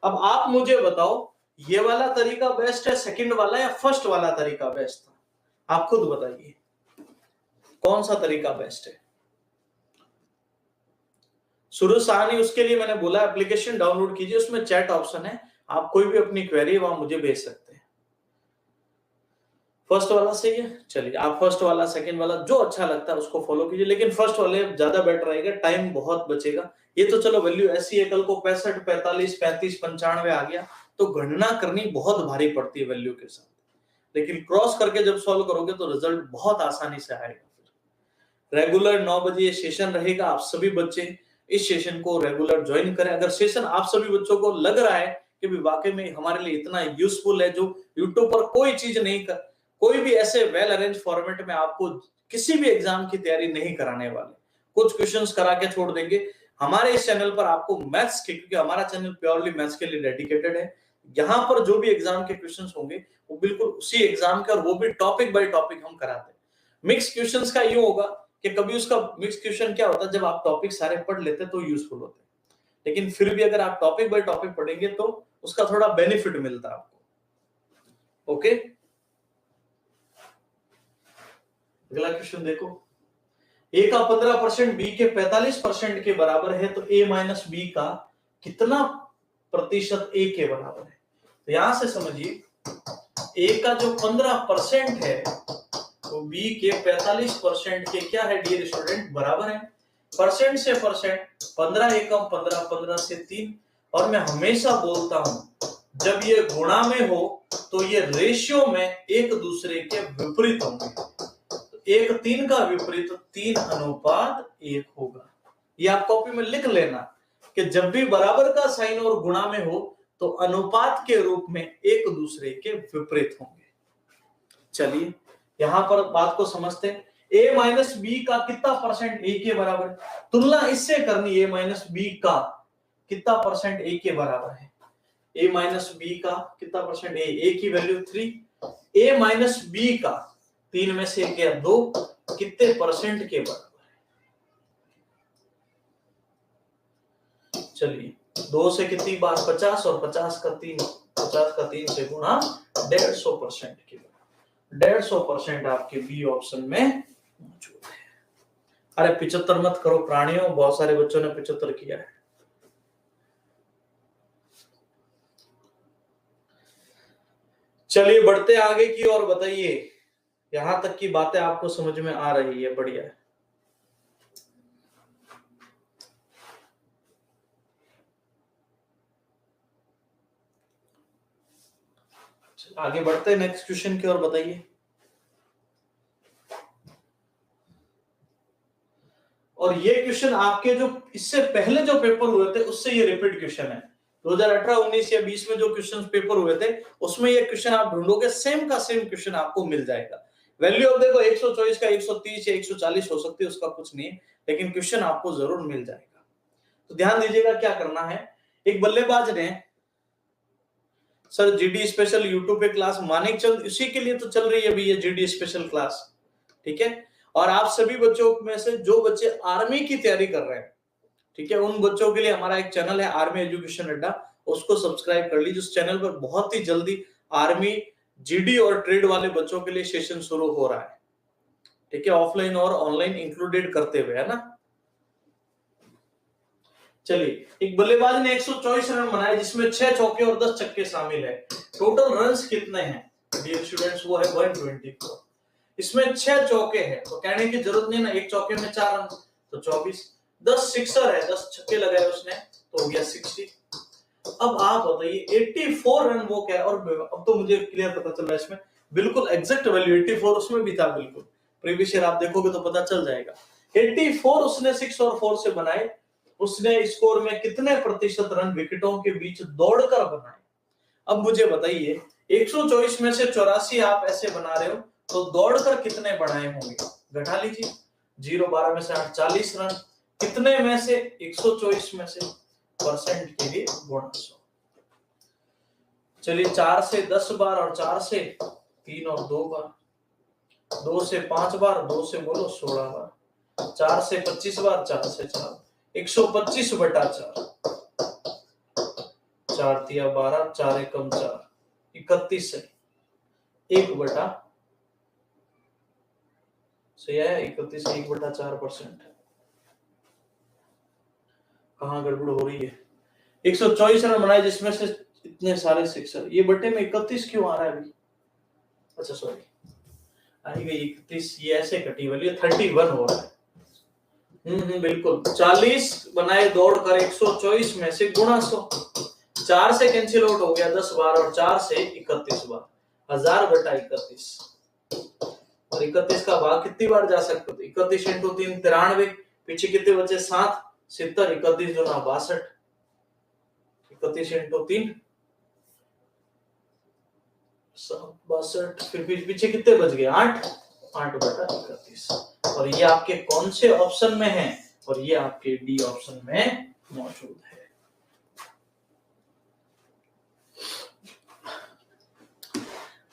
अब आप मुझे बताओ ये वाला तरीका बेस्ट है, सेकंड वाला, या फर्स्ट वाला तरीका बेस्ट था, आप खुद बताइए कौन सा तरीका बेस्ट है। शुरू सारणी, उसके लिए मैंने बोला एप्लीकेशन डाउनलोड कीजिए, उसमें चैट ऑप्शन है, आप कोई भी अपनी क्वेरी वहां मुझे भेज सकते हैं। फर्स्ट वाला सही है, चलिए आप फर्स्ट वाला सेकंड वाला जो अच्छा लगता है उसको फॉलो कीजिए, लेकिन फर्स्ट वाले ज्यादा बेटर रहेगा, टाइम बहुत बचेगा। ये तो चलो वैल्यू ऐसी है, कल को 65, 45, 35, 95 आ गया तो गणना करनी बहुत भारी पड़ती है वैल्यू के साथ, लेकिन क्रॉस करके जब सॉल्व करोगे तो रिजल्ट बहुत आसानी से आएगा। रेगुलर 9 बजे ये सेशन रहेगा, आप सभी बच्चे इस सेशन को रेगुलर ज्वाइन करें। अगर सेशन आप सभी बच्चों को लग रहा है कि भी वाकई में हमारे लिए इतना यूजफुल है, जो यूट्यूब पर कोई चीज नहीं कर, कोई भी ऐसे वेल अरेंज फॉर्मेट में आपको किसी भी एग्जाम की तैयारी नहीं कराने वाले, कुछ क्वेश्चंस करा के छोड़ देंगे। हमारे इस चैनल पर आपको मैथ्स के, क्योंकि हमारा चैनल प्योरली मैथ्स के लिए डेडिकेटेड है, यहाँ पर जो भी एग्जाम के क्वेश्चंस होंगे वो बिल्कुल उसी एग्जाम के, और वो भी टॉपिक बाय टॉपिक हम कराते हैं। मिक्स क्वेश्चंस का यूं होगा कि कभी उसका मिक्स क्वेश्चन क्या होता है, जब आप टॉपिक सारे पढ़ लेते तो यूजफुल होते, लेकिन फिर भी अगर आप टॉपिक बाय टॉपिक पढ़ेंगे तो उसका थोड़ा बेनिफिट मिलता है आपको। ओके, अगला क्वेश्चन देखो, ए का 15% बी के 45% के बराबर है, तो ए माइनस बी का कितना प्रतिशत ए के बराबर है। तो यहां से समझिए, ए का जो 15% है वो बी के 45% के क्या है डियर स्टूडेंट, बराबर है। परसेंट से परसेंट, 15 एकम 15, 15 से 3, और मैं हमेशा बोलता हूं जब ये गुणा में हो तो ये रेशियो में एक दूसरे के विपरीत होंगे, 1 3 का विपरीत 3:1 होगा। ये आप कॉपी में लिख लेना कि जब भी बराबर का साइन और गुणा में हो तो अनुपात के रूप में एक दूसरे के विपरीत होंगे। चलिए यहां पर बात को समझते हैं, a माइनस बी का कितना परसेंट a के बराबर है, तुलना इससे करनी, a माइनस बी का कितना परसेंट a के बराबर है, a माइनस बी का कितना परसेंट, a की वैल्यू 3, a माइनस बी का 3 में से गया 2, कितने परसेंट के बराबर है। चलिए 2 से कितनी बार 50, और 50 का 3 से गुणा 150% के बराबर, 150% आपके बी ऑप्शन में मौजूद है। अरे 75 मत करो प्राणियों, बहुत सारे बच्चों ने 75 किया है। चलिए बढ़ते आगे की और, बताइए यहां तक की बातें आपको समझ में आ रही है? बढ़िया है। आगे बढ़ते हैं नेक्स्ट क्वेश्चन की और, बताइए। और ये क्वेश्चन आपके जो इससे पहले जो पेपर हुए थे उससे ये रिपीट क्वेश्चन है। 2018, 19 या 20 में जो क्वेश्चन पेपर हुए थे उसमें ये क्वेश्चन आप ढूंढोगे, सेम का सेम क्वेश्चन आपको मिल जाएगा। वैल्यू ऑफ देखो 124 का 130 या 140 हो सकती है, उसका कुछ नहीं है, लेकिन क्वेश्चन आपको जरूर मिल जाएगा। तो ध्यान दीजिएगा क्या करना है। एक बल्लेबाज ने, सर जीडी स्पेशल यूट्यूब पे क्लास मानिक चंद, इसी के लिए तो चल रही है अभी ये जीडी स्पेशल क्लास, ठीक है। और आप सभी बच्चों में से जो बच्चे आर्मी की तैयारी कर रहे हैं, ठीक है, उन बच्चों के लिए हमारा एक चैनल है आर्मी एजुकेशन अड्डा, उसको सब्सक्राइब कर लीजिए। उस चैनल पर बहुत ही जल्दी आर्मी, जीडी और ट्रेड वाले बच्चों के लिए सेशन शुरू हो रहा है, ठीक है, ऑफलाइन और ऑनलाइन इंक्लूडेड करते हुए, है ना। चलिए, एक बल्लेबाज ने 124 रन बनाए जिसमें 6 चौके और 10 छक्के शामिल है। टोटल रन्स कितने हैं डियर स्टूडेंट्स? वो है 124। इसमें 6 चौके हैं तो कहने की जरूरत नहीं ना, एक चौके में 4 रन तो 24, 10 सिक्सर है, 10 छक्के लगाए उसने तो हो गया 60। अब आप बताइए 84 रन वो क्या है? और अब तो मुझे क्लियर पता चल रहा है, इसमें बिल्कुल एग्जैक्ट वैल्यू 84 उसमें भी था, बिल्कुल प्रीवियस ईयर आप देखोगे तो पता चल जाएगा। 84 उसने 6 और 4 से बनाए। उसने स्कोर में कितने प्रतिशत रन विकेटों के बीच दौड़कर बनाए? अब मुझे बताइए 124 में से 84 आप ऐसे बना रहे हो तो दौड़कर कितने बनाए होंगे? घटा लीजिए, 0 12 में से 8 40 रन, कितने में से? 124 में से, परसेंट के लिए गुणा 100। चलिए 4 से 10 बार और 4 से 3 और 2 बार, 2 से 5 बार, 2 से बोलो 16 बार, 4 से 25 बार, 4 से 4, 125 बटा 4, 4 तिया 12, 4 एकम 4, 31 है, 1 बटा, सही है 31, 1 बटा 4%। कहां गड़बड़ हो रही है? 124 रन बनाए जिसमें से इतने सारे सिक्सर, ये बटे में 31 क्यों आ रहा है अभी? अच्छा सॉरी, आई गई 31, ये ऐसे कटी वैल्यू 31 हो रहा है। बिल्कुल 40 बनाए दौड़कर 124 में से गुणा 100, 4 से कैंसिल आउट हो गया 10 बार और 4 से 31 बार, 1000 बटा 31। और 31 का भाग कितनी बार जा सकते हो? 31 इंटू 3 93, पीछे कितने बचे? 7, 70, 31 दूना 62, 31 इंटू 3 62, फिर पीछे कितने बच गए? 8, 8 बटा 31। और ये आपके कौन से ऑप्शन में है? और ये आपके डी ऑप्शन में मौजूद है।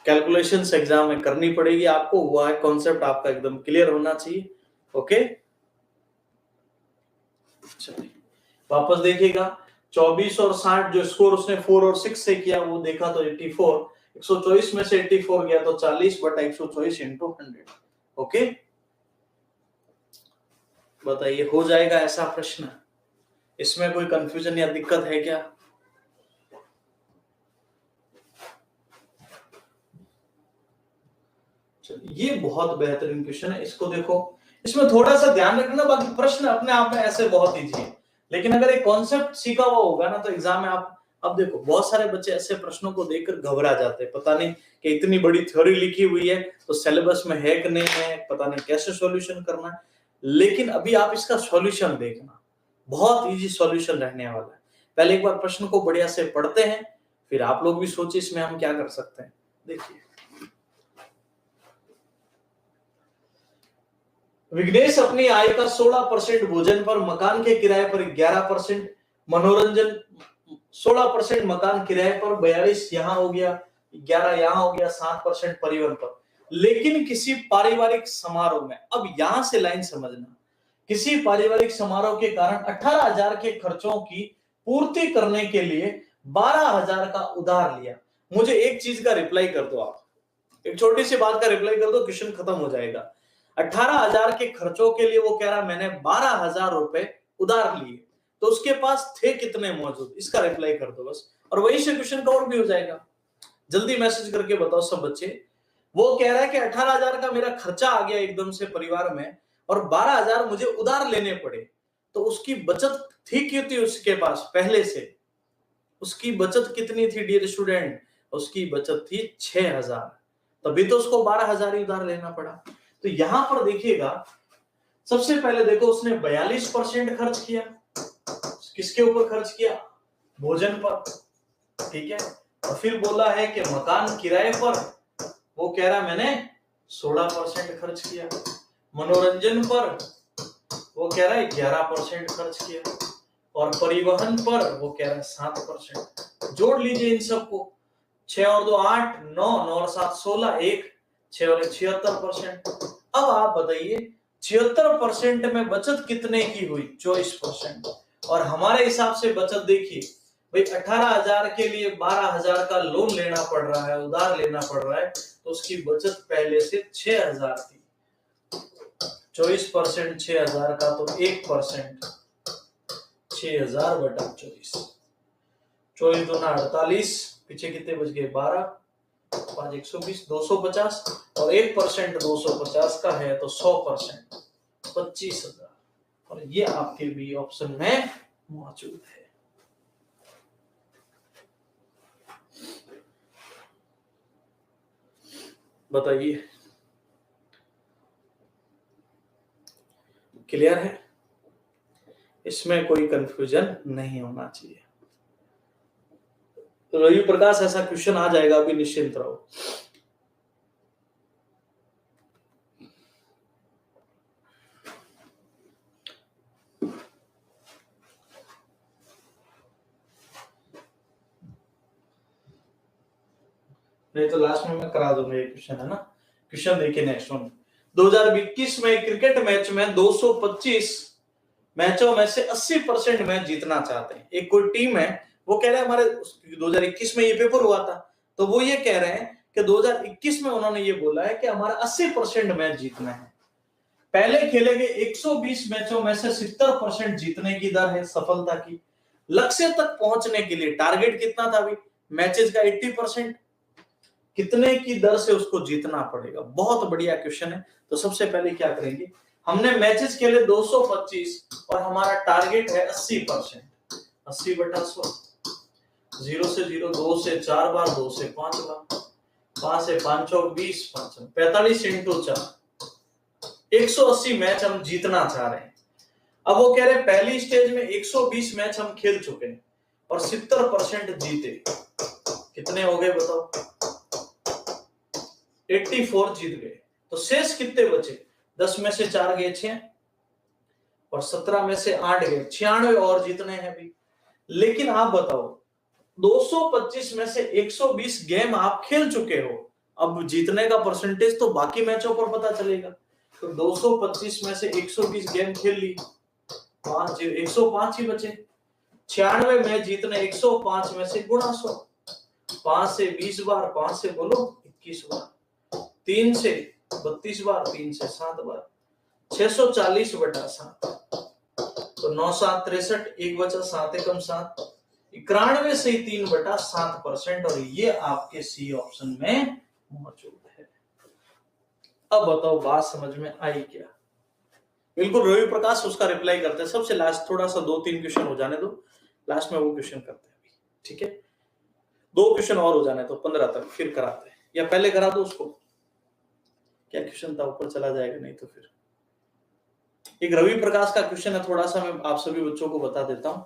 कैलकुलेशंस एग्जाम में करनी पड़ेगी आपको, हुआ है कॉन्सेप्ट आपका एकदम क्लियर होना चाहिए। ओके, चलिए वापस देखिएगा, 24 और 60 जो स्कोर उसने 4 और 6 से किया वो देखा तो 84, 124 में से 84 गया तो 40 बटा 124 इंटू 100। ओके, बताइए हो जाएगा ऐसा प्रश्न? इसमें कोई कंफ्यूजन या दिक्कत है क्या? ये बहुत बेहतरीन क्वेश्चन है, इसको देखो, इसमें थोड़ा सा ध्यान रखना, बाकी प्रश्न अपने आप में ऐसे बहुत इजी है, लेकिन अगर एक कॉन्सेप्ट सीखा हुआ होगा ना तो एग्जाम में आप, अब देखो बहुत सारे बच्चे ऐसे प्रश्नों को देखकर घबरा जाते हैं, पता नहीं कि इतनी बड़ी थ्योरी लिखी हुई है तो सिलेबस में है कि नहीं है, पता नहीं कैसे सॉल्यूशन करना है। लेकिन अभी आप इसका सॉल्यूशन देखना, बहुत इजी सॉल्यूशन रहने वाला है। पहले एक बार प्रश्न को बढ़िया से पढ़ते हैं, फिर आप लोग भी सोचिए इसमें हम क्या कर सकते हैं। देखिए, विघ्नेश अपनी आय का 16% भोजन पर, मकान के किराए पर 11%, मनोरंजन 16% मकान किराए पर, 42 यहां हो गया, 11 यहां हो गया, 7% परिवहन पर। लेकिन किसी पारिवारिक समारोह में, अब यहां से लाइन समझना, किसी पारिवारिक समारोह के कारण 18,000 के खर्चों की पूर्ति करने के लिए 12,000 का उधार लिया। मुझे एक चीज का रिप्लाई कर दो आप, एक छोटी सी बात का रिप्लाई कर दो, क्वेश्चन खत्म हो जाएगा। 18,000 के खर्चों के लिए वो कह रहा मैंने 12,000 रुपए उधार लिए, तो उसके पास थे कितने मौजूद, इसका रिप्लाई कर दो बस, और वही से क्वेश्चन कवर भी हो जाएगा। जल्दी मैसेज करके बताओ सब बच्चे। वो कह रहा है कि 18,000 का मेरा खर्चा आ गया एकदम से परिवार में, और 12,000 मुझे उधार लेने पड़े, तो उसकी बचत थी क्यों थी उसके पास पहले से, उसकी बचत कितनी थी डियर स्टूडेंट, उसकी बचत थी 6,000, तभी तो उसको 12,000 ही उधार लेना पड़ा। तो यहां पर देखिएगा, सबसे पहले देखो उसने 42% खर्च किया, किसके ऊपर खर्च किया, भोजन पर, ठीक है। और फिर बोला है कि मकान किराए पर, वो कह रहा मैंने 16% खर्च किया, मनोरंजन पर वो कह रहा है 11% खर्च किया, और परिवहन पर वो कह रहा है 7%। जोड़ लीजिए इन सबको, 6 और 2 8, 9 और 7 16, 1 6 और 1 76%। अब आप बताइए 76% में बचत कितने की हुई, 24%। और हमारे हिसाब से बचत देखिए भाई, 18,000 के लिए 12,000 का लोन लेना पड़ रहा है, उधार लेना पड़ रहा है, तो उसकी बचत पहले से 6,000 थी। 24% 6,000 का, तो 1% 6,000 बटा 24, 24 दूना 48, पीछे कितने बच गए 12, 5 120, 250, और 1% 250 का है तो 100% 25,000, और ये आपके बी ऑप्शन में मौजूद है। बताइए, क्लियर है, इसमें कोई कंफ्यूजन नहीं होना चाहिए। तो रवि प्रकाश ऐसा क्वेश्चन आ जाएगा, अभी निश्चिंत रहो। नहीं तो लास्ट में मैं करा दूंगा, ये क्वेश्चन है ना। क्वेश्चन देखिए नेक्स्ट वन, 2021 में क्रिकेट मैच में 225 मैचों में से 80% मैच जीतना चाहते हैं। एक कोई टीम है, वो कह रहे हैं हमारे 2021 में ये पेपर हुआ था, तो वो ये कह रहे हैं कि 2021 में उन्होंने ये बोला है कि हमारा 80% मैच जीतना है। पहले खेले गए 120 मैचों में से 70% जीतने की दर है सफलता की। लक्ष्य तक पहुंचने के लिए टारगेट कितना था अभी, मैचेस का 80%, कितने की दर से उसको जीतना पड़ेगा। बहुत बढ़िया क्वेश्चन है। तो सबसे पहले क्या करेंगे, हमने मैचेस के लिए 225 और हमारा टारगेट है 80%, 80 बटा 100, 0 से 0, 2 से 4 बार, 2 से 5 बार, 5 से 5 20, 45 इंटू 4, 180 मैच हम जीतना चाह रहे हैं। अब वो कह रहे हैं पहली स्टेज में 120 मैच हम खेल चुके हैं और 70% जीते, कितने हो गए बताओ, 84 जीत गए। तो शेष कितने बचे, 10 में से 4 गए 6, और 17 में से 8 गए 96 और जीतने हैं भी। लेकिन आप बताओ 225 में से 120 गेम आप खेल चुके हो, अब जीतने का परसेंटेज तो बाकी मैचों पर पता चलेगा। तो 225 में से 120 गेम खेल ली, 105 ही बचे, 96 में जीतने 105 में से गुणा 100, 5 से 20 बार, 5 से बोलो 21 बार, 3 से 32 बार, 3 से 7 बार, 640 बटा 7, तो 9 7 63, 1 बचा 7 एकम 7, 91 से 3 बटा 7%, और ये आपके सी ऑप्शन में मौजूद है। अब बताओ बात समझ में आई क्या। बिल्कुल रवि प्रकाश उसका रिप्लाई करते हैं सबसे लास्ट, थोड़ा सा 2-3 क्वेश्चन हो जाने दो, लास्ट में वो क्वेश्चन करते हैं अभी, ठीक है। 2 क्वेश्चन और हो जाने तो 15 तक, फिर कराते हैं, या पहले करा दो उसको, क्या क्वेश्चन था ऊपर चला जाएगा, नहीं तो फिर एक रवि प्रकाश का क्वेश्चन है, थोड़ा सा मैं आप सभी बच्चों को बता देता हूं,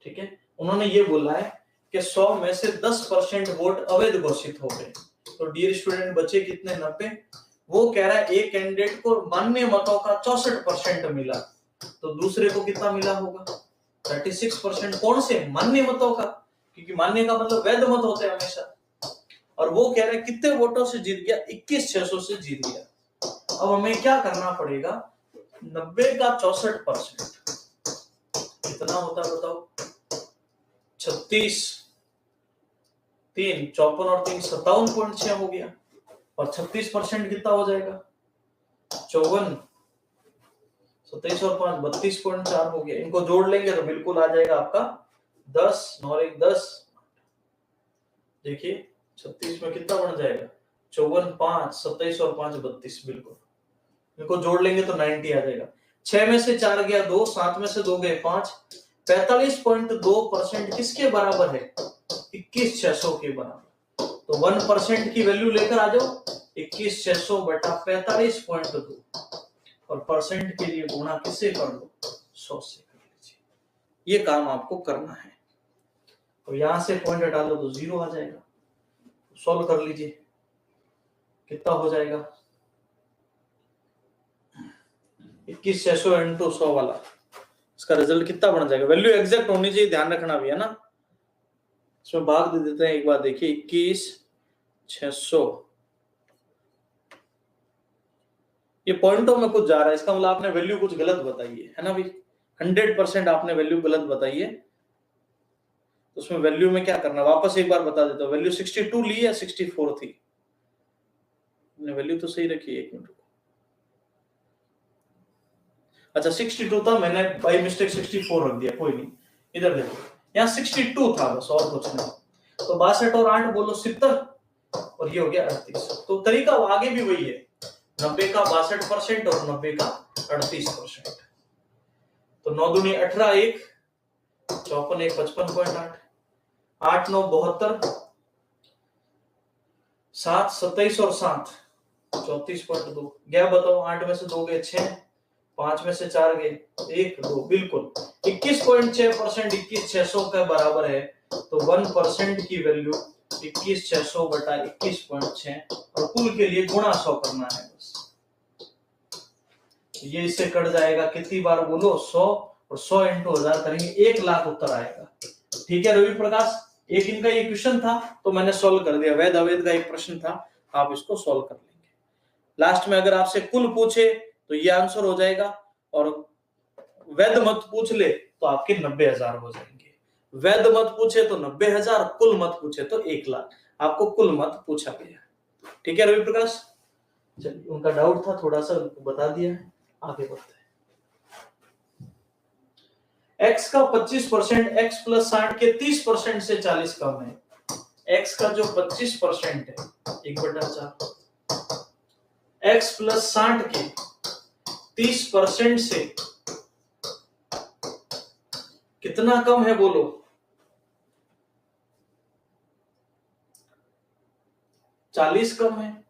ठीक है। उन्होंने ये बोला है कि 100 में से 10% वोट अवैध घोषित हो गए, तो डियर स्टूडेंट बचे कितने, 90। वो कह रहा है एक कैंडिडेट को मान्य मतों का 64% मिला, तो दूसरे को कितना मिला होगा, 36%। कौन से, मान्य मतों का, क्योंकि मान्य का मतलब वैध मत होते हैं हमेशा। और वो कह रहे हैं कितने वोटों से जीत गया, 21,600 से जीत गया। अब हमें क्या करना पड़ेगा, 90 का 64% कितना होता है बताओ, 36, 3 54 और 3 57.6 हो गया, और 36% कितना हो जाएगा, 54, 27 और 5 32.4 हो गया। इनको जोड़ लेंगे तो बिल्कुल आ जाएगा आपका 10, 9 1 10। देखिए 36 में कितना बन जाएगा 54, 5 27 और 5 32, बिल्कुल इनको जोड़ लेंगे तो 90 आ जाएगा। 6 में से 4 गया 2, 7 में से 2 गए 5, 45.2% किसके बराबर है 21,600 के बराबर। तो 1% की वैल्यू लेकर आ जाओ 21,600 बटा 45.2 और परसेंट के लिए गुणा किससे कर दो 100 से कर लीजिए। ये काम आपको करना है। तो यहां से पॉइंट हटा लो तो 0 आ जाएगा। सॉल्व कर लीजिए कितना हो जाएगा 21,600 इंटू 100 वाला, इसका रिजल्ट कितना बन जाएगा। वैल्यू एग्जैक्ट होनी चाहिए, ध्यान रखना भी है ना। इसमें भाग दे देते हैं एक बार। देखिए 21,600 ये पॉइंटों में कुछ जा रहा है, इसका मतलब आपने वैल्यू कुछ गलत बताई है ना भाई। 100% आपने वैल्यू गलत बताई है। तो उसमें वैल्यू में क्या करना, वापस एक बार बता देता हूं। वैल्यू 62 ली है 64 थी, वैल्यू तो सही रखी है। 1 मिनट। अच्छा 62 था, मैंने बाय मिस्टेक 64 रख दिया, कोई नहीं। इधर देखो यहाँ 62 था बस, और कुछ नहीं। तो 62 और 8 बोलो 70 और ये हो गया 38। तो तरीका आगे भी वही है, 90 का 62% और 90 का 38%। तो 9 दूनी 18, 1 54, 1 55.8, 8 9 72, 7 27 और 7 34.2 गया। बताओ 8 में से 2 गए 6, 5 में से 4 गए 1 2, बिल्कुल 21.6% 21,600 के बराबर है। तो 1% की वैल्यू 21,600 बटा 21.6 और कुल के लिए गुणा 100 करना है बस। ये इससे कट जाएगा, कितनी बार बोलो 100, और 100 इंटू 1000 करेंगे 1 लाख उत्तर आएगा। ठीक है रवि प्रकाश, एक इनका ये क्वेश्चन था तो मैंने सॉल्व कर दिया। वैध अवैध का एक प्रश्न था, आप इसको सॉल्व कर लेंगे। लास्ट में अगर आपसे कुल पूछे तो ये आंसर हो जाएगा, और वैध मत पूछ ले तो आपके 90,000 हो जाएंगे। वैध मत पूछे तो 90,000, कुल मत पूछे तो 1 लाख। आपको कुल मत पूछा गया। ठीक है रवि प्रकाश, चलिए उनका डाउट था थोड़ा सा, उनको बता दिया है, आगे बढ़ते हैं। x का 25% x प्लस 60 के 30% से 40 कम है। x का जो 25% है 1/4, x प्लस 60 के 30% से कितना कम है बोलो 40 कम है।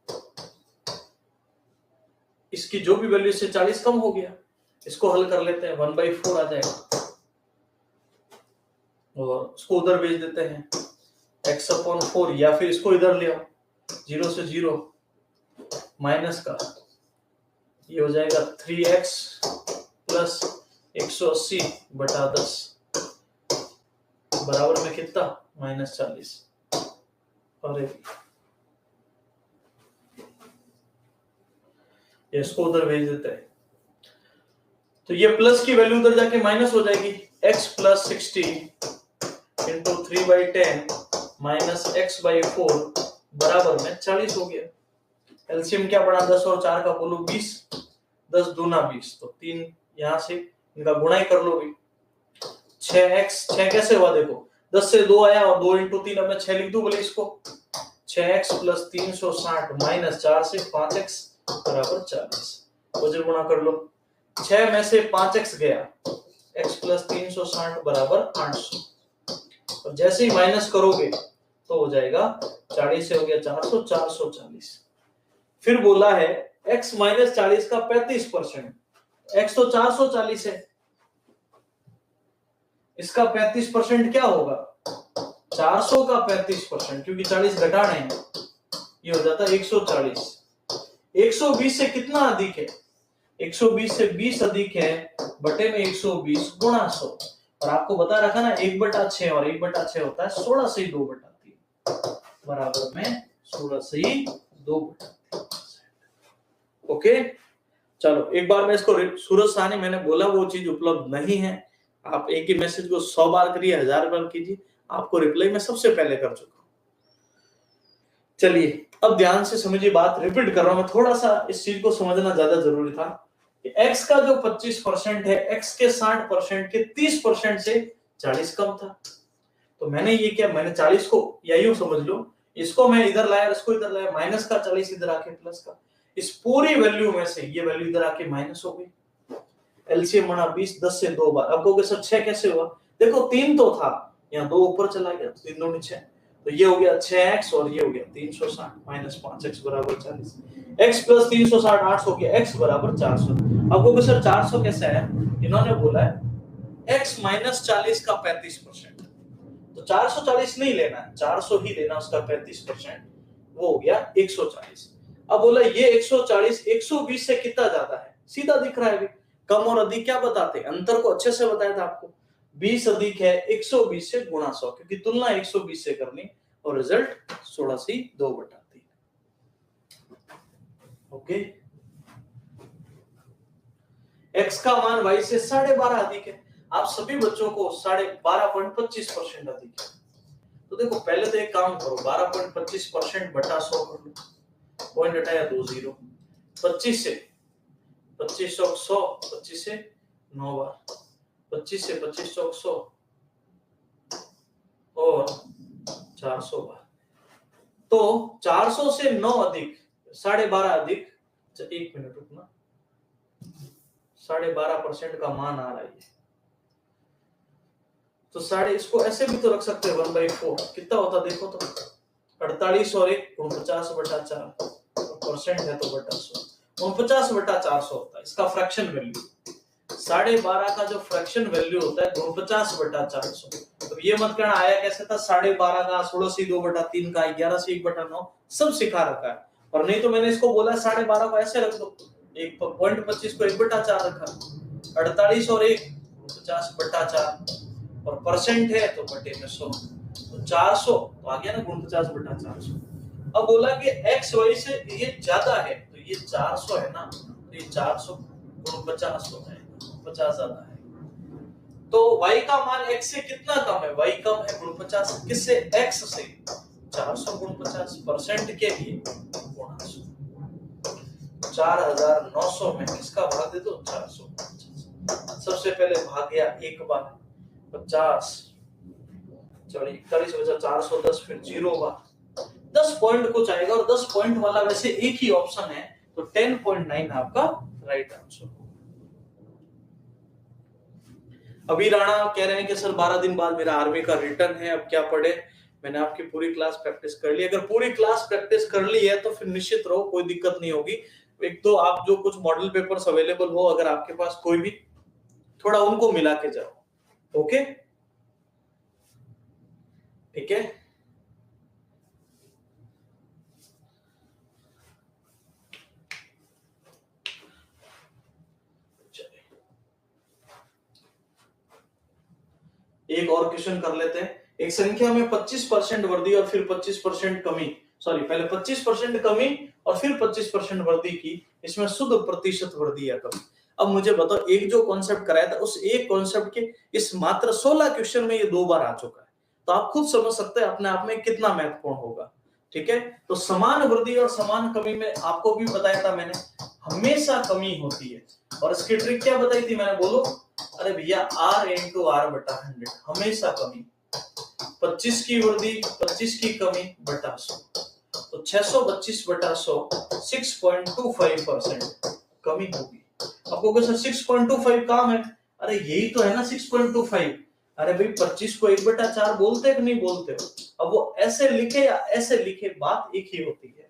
इसकी जो भी वैल्यू से 40 कम हो गया, इसको हल कर लेते हैं 1/4 आ जाएगा, और उसको उधर भेज देते हैं x/4, या फिर इसको इधर ले आओ 0 से 0 माइनस का, ये हो जाएगा 3x प्लस 180 बटा 10 बराबर में कितना -40। अरे इसको उधर भेज देते हैं, तो ये प्लस की वैल्यू उधर जाके माइनस हो जाएगी। x plus 60 into 3/10 minus x/4 बराबर में 40 हो गया। एलसीएम क्या पड़ा 10 और 4 का बोलो 20, 10 दूना 20, तो 3 यहां से इनका गुणा ही कर लो भी। 6x 6 कैसे हुआ देखो, 10 से 2 आया और 2 इंटू 3, अब मैं 6 लिख दूं बोले इसको। 6x प्लस 360 माइनस 4 से 5x बराबर 40, वजन गुणा कर लो। 6 में से 5x गया, x प्लस 360 बराबर 800, और जैसे ही माइनस करोगे तो हो जाएगा 40 से हो गया 400, 440। फिर बोला है x माइनस 40 का 35%, x तो 440 है, इसका 35% क्या होगा 400 का 35%, क्योंकि 40 घटाना है, ये हो जाता है 140। 120 से कितना अधिक है, 120 से 20 अधिक है, बटे में 120 गुणा 100, और आपको बता रखा ना 1/6, और 1/6 होता है 16 से 2/3 बराबर में 16 से 2/3। ओके चलो एक बार मैं इसको, सूरज साहनी मैंने बोला वो चीज उपलब्ध नहीं है। आप एक ही मैसेज को 100 बार करिए, 1000 बार कीजिए, आपको रिप्लाई मैं सबसे पहले कर चुका हूं। चलिए अब ध्यान से समझिए, बात रिपीट कर रहा हूं मैं, थोड़ा सा इस चीज को समझना ज्यादा जरूरी था कि x का जो 25% है, x के 60% के 30% से 40 कम था। तो मैंने ये किया, मैंने 40 को या यूं समझ लो, इसको मैं इधर लाया, इसको इधर लाया, माइनस का 40 इधर आके प्लस का, इस पूरी वैल्यू में से ये वैल्यू इधर आके माइनस हो गई। एलसीएम बना 20, 10 से 2 बार। अब कहोगे सर 6 कैसे हुआ? देखो 3 तो था, यहाँ 2 ऊपर चला गया, 3 2 6, तो ये हो गया 6x और ये हो गया 360 माइनस 5x बराबर 40। x प्लस 360 800 हो गया, x बराबर 400। अब कहोगे सर 400 कैसे है? इन्होंने बोला है x माइनस 40 का 35%, तो 440 नहीं लेना है, 400 ही लेना, उसका 35%, वो हो गया 140। अब बोला ये 140 120 से कितना ज्यादा है? सीधा दिख रहा है, कम और अधिक क्या बताते हैं, अंतर को अच्छे से बताया था आपको। 20 अधिक है 120 से गुणा 100, क्योंकि तुलना 120 से करनी, और रिजल्ट 16 2/3। ओके, x का मान y से 12.5 अधिक है। आप सभी बच्चों को 12.25% अधिक है। तो देखो पहले तो एक काम करो, 12.25% बटा 100 कर लो, पॉइंट हटाया 2 0, 25 से 25 चौक 100, 25 से 9 बार, 25 से 25 चौक 100 और 400 बार। तो 400 से 9 अधिक 12.5 अधिक, एक मिनट रुकना, 12.5% का मान आ रहा है, तो साढ़े, इसको ऐसे भी तो रख सकते हैं 1/4, कितना होता देखो तो, 48 और 1 49/4, परसेंट है तो बटा 100, 49/400 होता है इसका फ्रैक्शन वैल्यू। 12.5 का जो फ्रैक्शन वैल्यू होता है 49/400। तो ये मत कहना आया कैसे था, 12.5 का 16 2/3 का 11 से 1/9, सब सिखा रखा है। और नहीं तो मैंने इसको बोला 12.5 को ऐसे रख दो, 1.25 को 1/4 रखा, 48 और 1 49/4, और परसेंट है तो बटे में 100, तो 400 तो आ गया ना 49/400। अब बोला कि x y से ये ज्यादा है, तो ये 400 है ना, तो ये 400 गुण 50 हो जाएगा, 50 ज्यादा है। तो y का मान x से कितना कम है? y कम है गुण 50, किससे? x से, 400 गुण 50, परसेंट के लिए गुणा 100, 4900 में इसका भाग दे दो 450। सबसे पहले भाग गया एक बार 50, चलिए 41 बचा 410, फिर 0 बार 10 पॉइंट कुछ आएगा, और 10 पॉइंट वाला वैसे एक ही ऑप्शन है, तो 10.9 आपका राइट आंसर। अभी राणा कह रहे हैं कि सर 12 दिन बाद मेरा आर्मी का रिटर्न है, अब क्या पढ़े? मैंने आपकी पूरी क्लास प्रैक्टिस कर ली, अगर पूरी क्लास प्रैक्टिस कर ली है तो फिर निश्चित रहो कोई दिक्कत नहीं होगी। एक तो आप जो कुछ मॉडल पेपर्स अवेलेबल हो, अगर आपके पास कोई भी, थोड़ा उनको मिला के जाओ, ओके? ठीक है, एक और क्वेश्चन कर लेते हैं। एक संख्या में 25% वृद्धि और फिर 25% कमी, सॉरी पहले 25% कमी और फिर 25% वृद्धि की, इसमें शुद्ध प्रतिशत वृद्धि या कमी। अब मुझे बताओ, एक जो कॉन्सेप्ट कराया था उस एक कॉन्सेप्ट के इस मात्र 16 क्वेश्चन में ये 2 बार आ चुका है, तो आप खुद समझ सकते हैं अपने आप में कितना महत्वपूर्ण होगा। ठीक है, तो समान वृद्धि और समान कमी में आपको भी बताया था मैंने, हमेशा कमी होती है। और इसकी ट्रिक क्या बताई थी मैंने, बोलो? अरे भैया r into r/100, हमेशा कमी, 25 की वृद्धि 25 की कमी बटा 100, तो 625/100 6.25% कमी होगी। अब कहोगे सर 6.25 काम है, अरे यही तो है ना 6.25। अरे भाई 25 को 1/4 बोलते कि नहीं बोलते हो? अब वो ऐसे लिखे या ऐसे लिखे, बात एक ही होती है।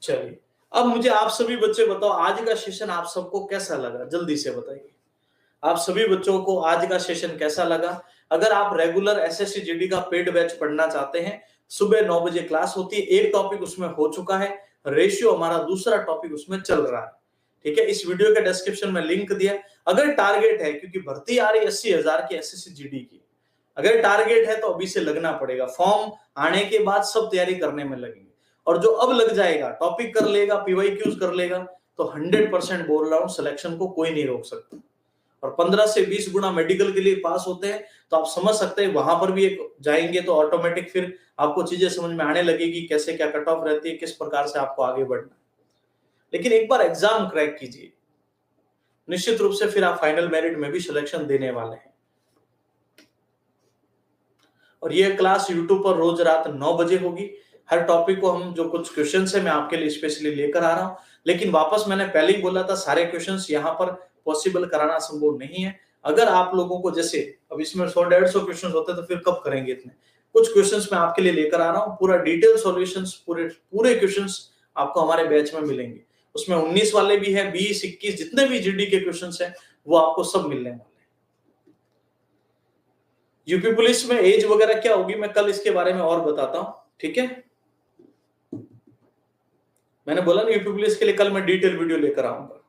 चलिए, अब मुझे आप सभी बच्चे बताओ, आज का सेशन आप सबको कैसा लगा? जल्दी से बताइए, आप सभी बच्चों को आज का सेशन कैसा लगा? अगर आप रेगुलर एसएससी जीडी का पेड बैच पढ़ना चाहते हैं, सुबह 9 बजे क्लास होती है, एक टॉपिक उसमें हो चुका है, रेशियो हमारा दूसरा टॉपिक उसमें चल रहा है। ठीक है, इस वीडियो के डिस्क्रिप्शन में लिंक दिया। अगर टारगेट है, क्योंकि भर्ती आ रही है 80,000 की एसएससी जीडी की, अगर टारगेट है तो अभी से लगना पड़ेगा, फॉर्म आने के बाद सब तैयारी करने में लगेंगे। और जो अब लग जाएगा, टॉपिक कर लेगा, पीवाईक्यूज कर लेगा, तो 100% बोल रहा हूं, सिलेक्शन को कोई नहीं रोक सकता। और 15 से 20 गुना मेडिकल के लिए पास होते हैं, तो आप समझ सकते हैं वहां पर भी एक जाएंगे तो ऑटोमेटिक फिर आपको चीजें समझ में आने लगेगी, कैसे क्या कट ऑफ रहती है, किस प्रकार से आपको आगे बढ़ना है। लेकिन एक बार एग्जाम क्रैक कीजिए, निश्चित रूप से फिर आप फाइनल मेरिट में भी सिलेक्शन देने वाले हैं। और ये क्लास यूट्यूब पर रोज रात 9 बजे होगी। हर टॉपिक को हम जो कुछ क्वेश्चंस है मैं आपके लिए स्पेशली लेकर आ रहा हूं, लेकिन वापस मैंने पहले ही बोला था सारे क्वेश्चंस यहाँ पर पॉसिबल कराना संभव नहीं है। अगर आप लोगों को जैसे अब इसमें 100-150 क्वेश्चंस होते तो फिर कब करेंगे इतने। कुछ क्वेश्चंस मैं आपके लिए लेकर आ रहा हूँ, पूरा डिटेल सॉल्यूशंस, पूरे क्वेश्चंस आपको हमारे बैच में मिलेंगे। उसमें 19 वाले भी है, 20, 21 जितने भी जीडी के क्वेश्चंस हैं वो आपको सब मिलने वाले हैं। यूपी पुलिस में एज वगैरह क्या होगी मैं कल इसके बारे में और बताता हूं, ठीक है। मैंने बोला ना यूपी पुलिस के लिए कल मैं डिटेल वीडियो लेकर आऊंगा।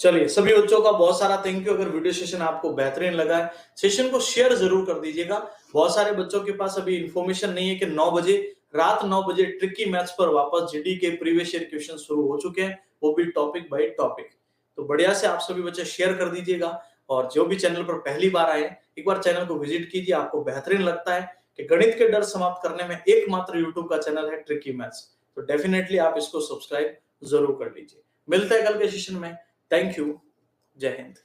चलिए सभी बच्चों का बहुत सारा थैंक यू। अगर वीडियो सेशन आपको बेहतरीन लगा है, सेशन को शेयर जरूर कर दीजिएगा। बहुत सारे बच्चों के पास अभी इंफॉर्मेशन नहीं है कि 9 बजे, रात 9 बजे ट्रिकी मैथ्स पर वापस जीडी के प्रीवियस ईयर क्वेश्चन शुरू हो चुके हैं, वो भी टॉपिक बाय टॉपिक। तो बढ़िया से आप सभी बच्चे शेयर कर दीजिएगा। और जो भी चैनल पर पहली बार आए एक बार चैनल को विजिट कीजिए। आपको बेहतरीन लगता है कि गणित के डर समाप्त करने में एकमात्र यूट्यूब का चैनल है ट्रिकी मैथ्स, तो डेफिनेटली आप इसको सब्सक्राइब जरूर कर लीजिए। मिलते हैं कल के सेशन में। Thank you. जय हिंद।